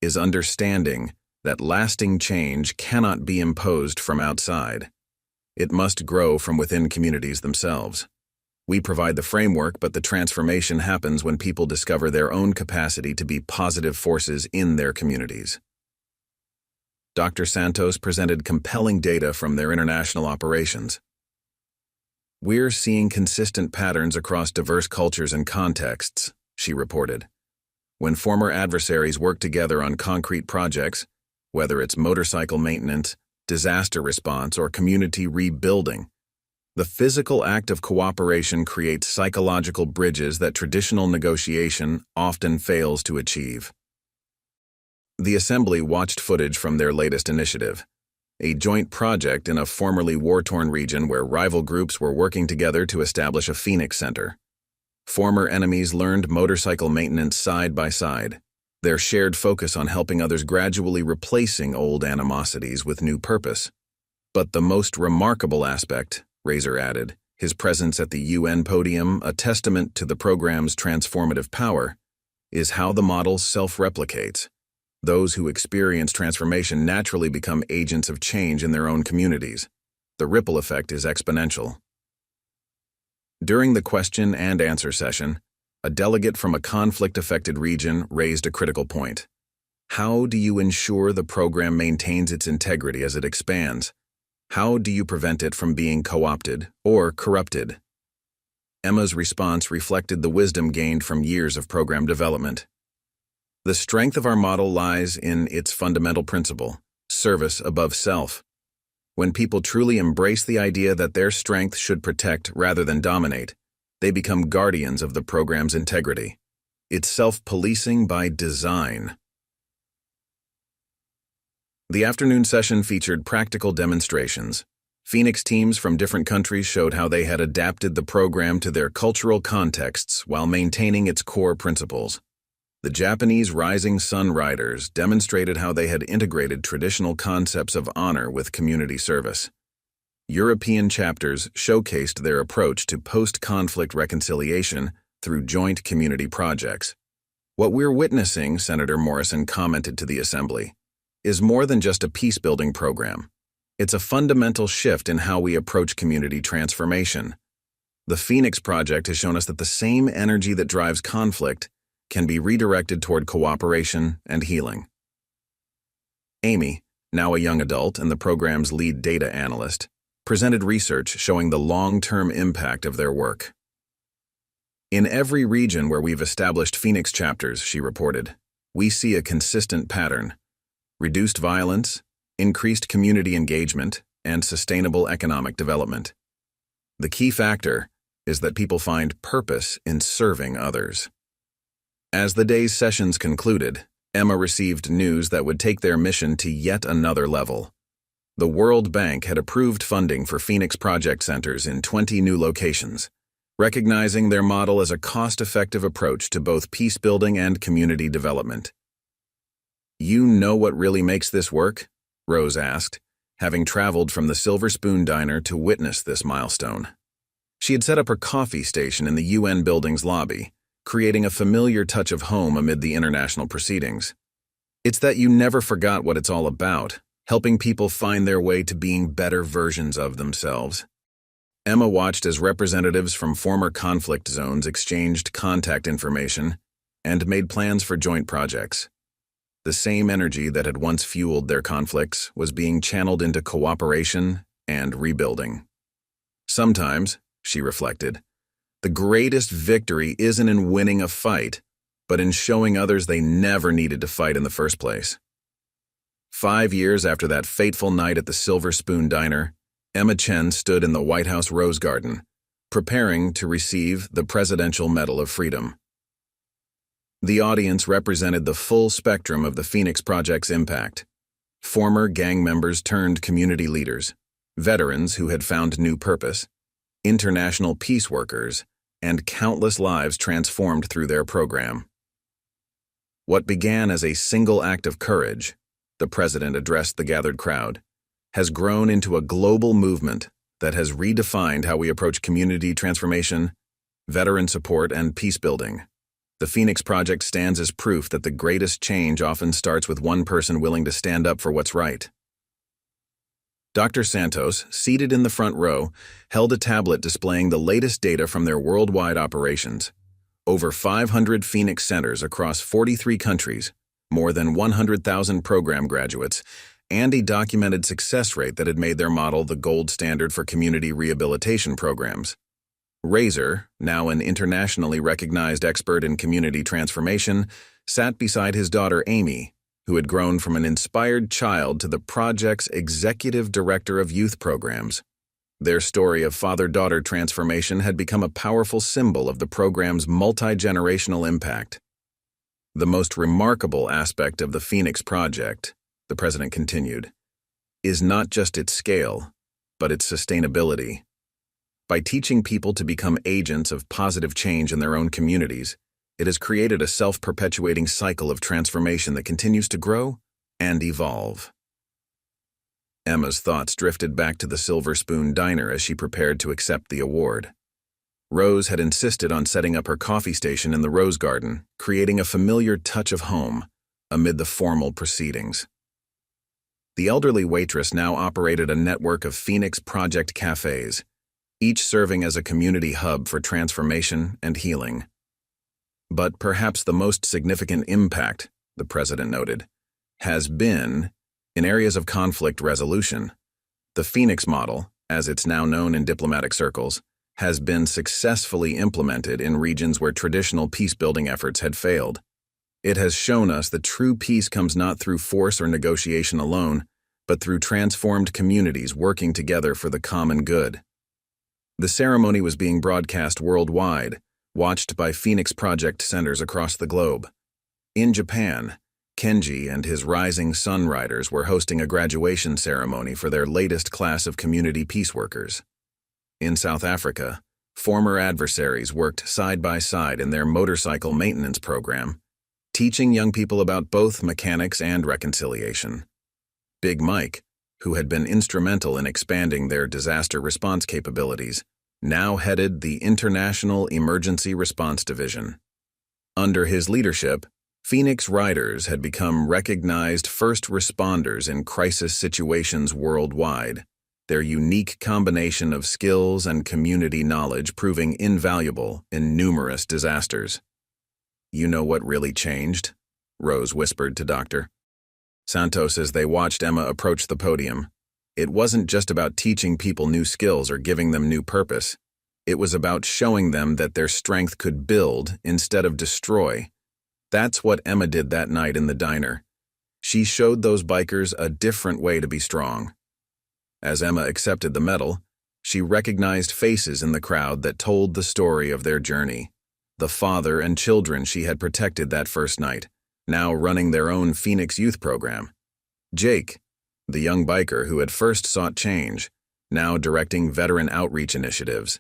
is understanding that lasting change cannot be imposed from outside. It must grow from within communities themselves. We provide the framework, but the transformation happens when people discover their own capacity to be positive forces in their communities. Dr. Santos presented compelling data from their international operations. We're seeing consistent patterns across diverse cultures and contexts, she reported. When former adversaries work together on concrete projects, whether it's motorcycle maintenance, disaster response, or community rebuilding, the physical act of cooperation creates psychological bridges that traditional negotiation often fails to achieve. The assembly watched footage from their latest initiative, a joint project in a formerly war-torn region where rival groups were working together to establish a Phoenix Center. Former enemies learned motorcycle maintenance side by side, their shared focus on helping others gradually replacing old animosities with new purpose. But the most remarkable aspect, Razor added, his presence at the UN podium, a testament to the program's transformative power, is how the model self-replicates. Those who experience transformation naturally become agents of change in their own communities. The ripple effect is exponential. During the question and answer session, a delegate from a conflict-affected region raised a critical point. How do you ensure the program maintains its integrity as it expands? How do you prevent it from being co-opted or corrupted? Emma's response reflected the wisdom gained from years of program development. The strength of our model lies in its fundamental principle, service above self. When people truly embrace the idea that their strength should protect rather than dominate, they become guardians of the program's integrity. It's self-policing by design. The afternoon session featured practical demonstrations. Phoenix teams from different countries showed how they had adapted the program to their cultural contexts while maintaining its core principles. The Japanese Rising Sun Riders demonstrated how they had integrated traditional concepts of honor with community service. European chapters showcased their approach to post-conflict reconciliation through joint community projects. What we're witnessing, Senator Morrison commented to the assembly, is more than just a peace-building program. It's a fundamental shift in how we approach community transformation. The Phoenix Project has shown us that the same energy that drives conflict can be redirected toward cooperation and healing. Amy, now a young adult and the program's lead data analyst, presented research showing the long-term impact of their work. In every region where we've established Phoenix chapters, she reported, we see a consistent pattern: reduced violence, increased community engagement, and sustainable economic development. The key factor is that people find purpose in serving others. As the day's sessions concluded, Emma received news that would take their mission to yet another level. The World Bank had approved funding for Phoenix Project Centers in 20 new locations, recognizing their model as a cost-effective approach to both peace building and community development. You know what really makes this work? Rose asked, having traveled from the Silver Spoon Diner to witness this milestone. She had set up her coffee station in the UN building's lobby, creating a familiar touch of home amid the international proceedings. It's that you never forgot what it's all about, helping people find their way to being better versions of themselves. Emma watched as representatives from former conflict zones exchanged contact information and made plans for joint projects. The same energy that had once fueled their conflicts was being channeled into cooperation and rebuilding. Sometimes, she reflected, the greatest victory isn't in winning a fight, but in showing others they never needed to fight in the first place. 5 years after that fateful night at the Silver Spoon Diner, Emma Chen stood in the White House Rose Garden, preparing to receive the Presidential Medal of Freedom. The audience represented the full spectrum of the Phoenix Project's impact: former gang members turned community leaders, veterans who had found new purpose, international peace workers, and countless lives transformed through their program. What began as a single act of courage, the president addressed the gathered crowd, has grown into a global movement that has redefined how we approach community transformation, veteran support, and peace building. The Phoenix Project stands as proof that the greatest change often starts with one person willing to stand up for what's right. Dr. Santos, seated in the front row, held a tablet displaying the latest data from their worldwide operations. Over 500 Phoenix centers across 43 countries, more than 100,000 program graduates, and a documented success rate that had made their model the gold standard for community rehabilitation programs. Razor, now an internationally recognized expert in community transformation, sat beside his daughter Amy, who had grown from an inspired child to the project's executive director of youth programs. Their story of father-daughter transformation had become a powerful symbol of the program's multi-generational impact. The most remarkable aspect of the Phoenix Project, the president continued, is not just its scale, but its sustainability. By teaching people to become agents of positive change in their own communities, it has created a self-perpetuating cycle of transformation that continues to grow and evolve. Emma's thoughts drifted back to the Silver Spoon Diner as she prepared to accept the award. Rose had insisted on setting up her coffee station in the Rose Garden, creating a familiar touch of home amid the formal proceedings. The elderly waitress now operated a network of Phoenix Project cafes, each serving as a community hub for transformation and healing. But perhaps the most significant impact, the president noted, has been in areas of conflict resolution. The Phoenix model, as it's now known in diplomatic circles, has been successfully implemented in regions where traditional peace-building efforts had failed. It has shown us that true peace comes not through force or negotiation alone, but through transformed communities working together for the common good. The ceremony was being broadcast worldwide, watched by Phoenix Project centers across the globe. In Japan, Kenji and his Rising Sun Riders were hosting a graduation ceremony for their latest class of community peace workers. In South Africa, former adversaries worked side by side in their motorcycle maintenance program, teaching young people about both mechanics and reconciliation. Big Mike, who had been instrumental in expanding their disaster response capabilities, now headed the International Emergency Response Division. Under his leadership, Phoenix Riders had become recognized first responders in crisis situations worldwide, their unique combination of skills and community knowledge proving invaluable in numerous disasters. "You know what really changed?" Rose whispered to Dr. Santos as they watched Emma approach the podium. It wasn't just about teaching people new skills or giving them new purpose. It was about showing them that their strength could build instead of destroy. That's what Emma did that night in the diner. She showed those bikers a different way to be strong. As Emma accepted the medal, she recognized faces in the crowd that told the story of their journey. The father and children she had protected that first night, now running their own Phoenix Youth program. Jake, the young biker who had first sought change, now directing veteran outreach initiatives.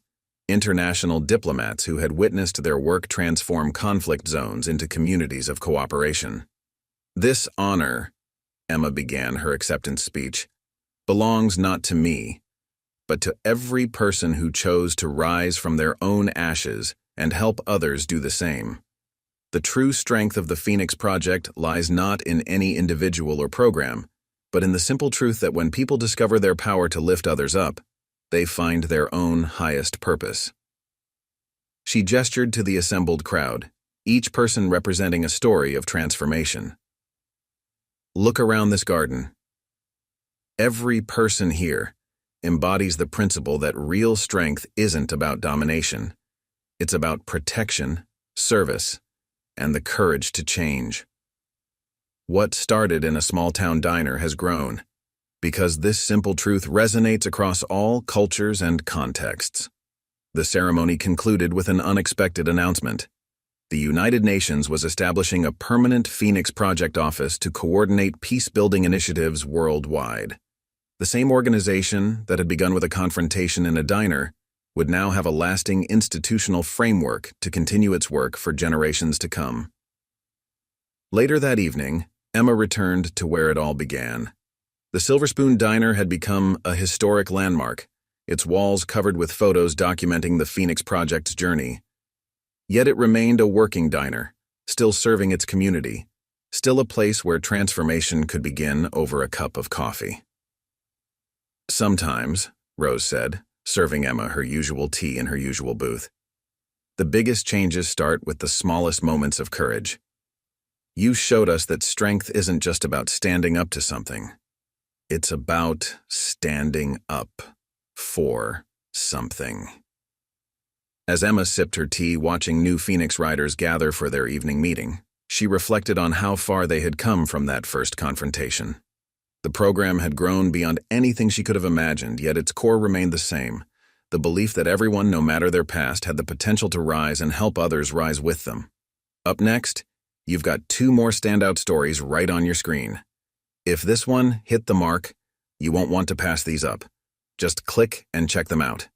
International diplomats who had witnessed their work transform conflict zones into communities of cooperation. This honor, Emma began her acceptance speech, belongs not to me, but to every person who chose to rise from their own ashes and help others do the same. The true strength of the Phoenix Project lies not in any individual or program, but in the simple truth that when people discover their power to lift others up, they find their own highest purpose. She gestured to the assembled crowd, each person representing a story of transformation. Look around this garden. Every person here embodies the principle that real strength isn't about domination. It's about protection, service, and the courage to change. What started in a small-town diner has grown, because this simple truth resonates across all cultures and contexts. The ceremony concluded with an unexpected announcement. The United Nations was establishing a permanent Phoenix Project office to coordinate peace-building initiatives worldwide. The same organization that had begun with a confrontation in a diner would now have a lasting institutional framework to continue its work for generations to come. Later that evening, Emma returned to where it all began. The Silver Spoon Diner had become a historic landmark, its walls covered with photos documenting the Phoenix Project's journey. Yet it remained a working diner, still serving its community, still a place where transformation could begin over a cup of coffee. Sometimes, Rose said, serving Emma her usual tea in her usual booth, the biggest changes start with the smallest moments of courage. You showed us that strength isn't just about standing up to something. It's about standing up for something. As Emma sipped her tea watching new Phoenix riders gather for their evening meeting, she reflected on how far they had come from that first confrontation. The program had grown beyond anything she could have imagined, yet its core remained the same, the belief that everyone, no matter their past, had the potential to rise and help others rise with them. Up next, you've got 2 more standout stories right on your screen. If this one hit the mark, you won't want to pass these up. Just click and check them out.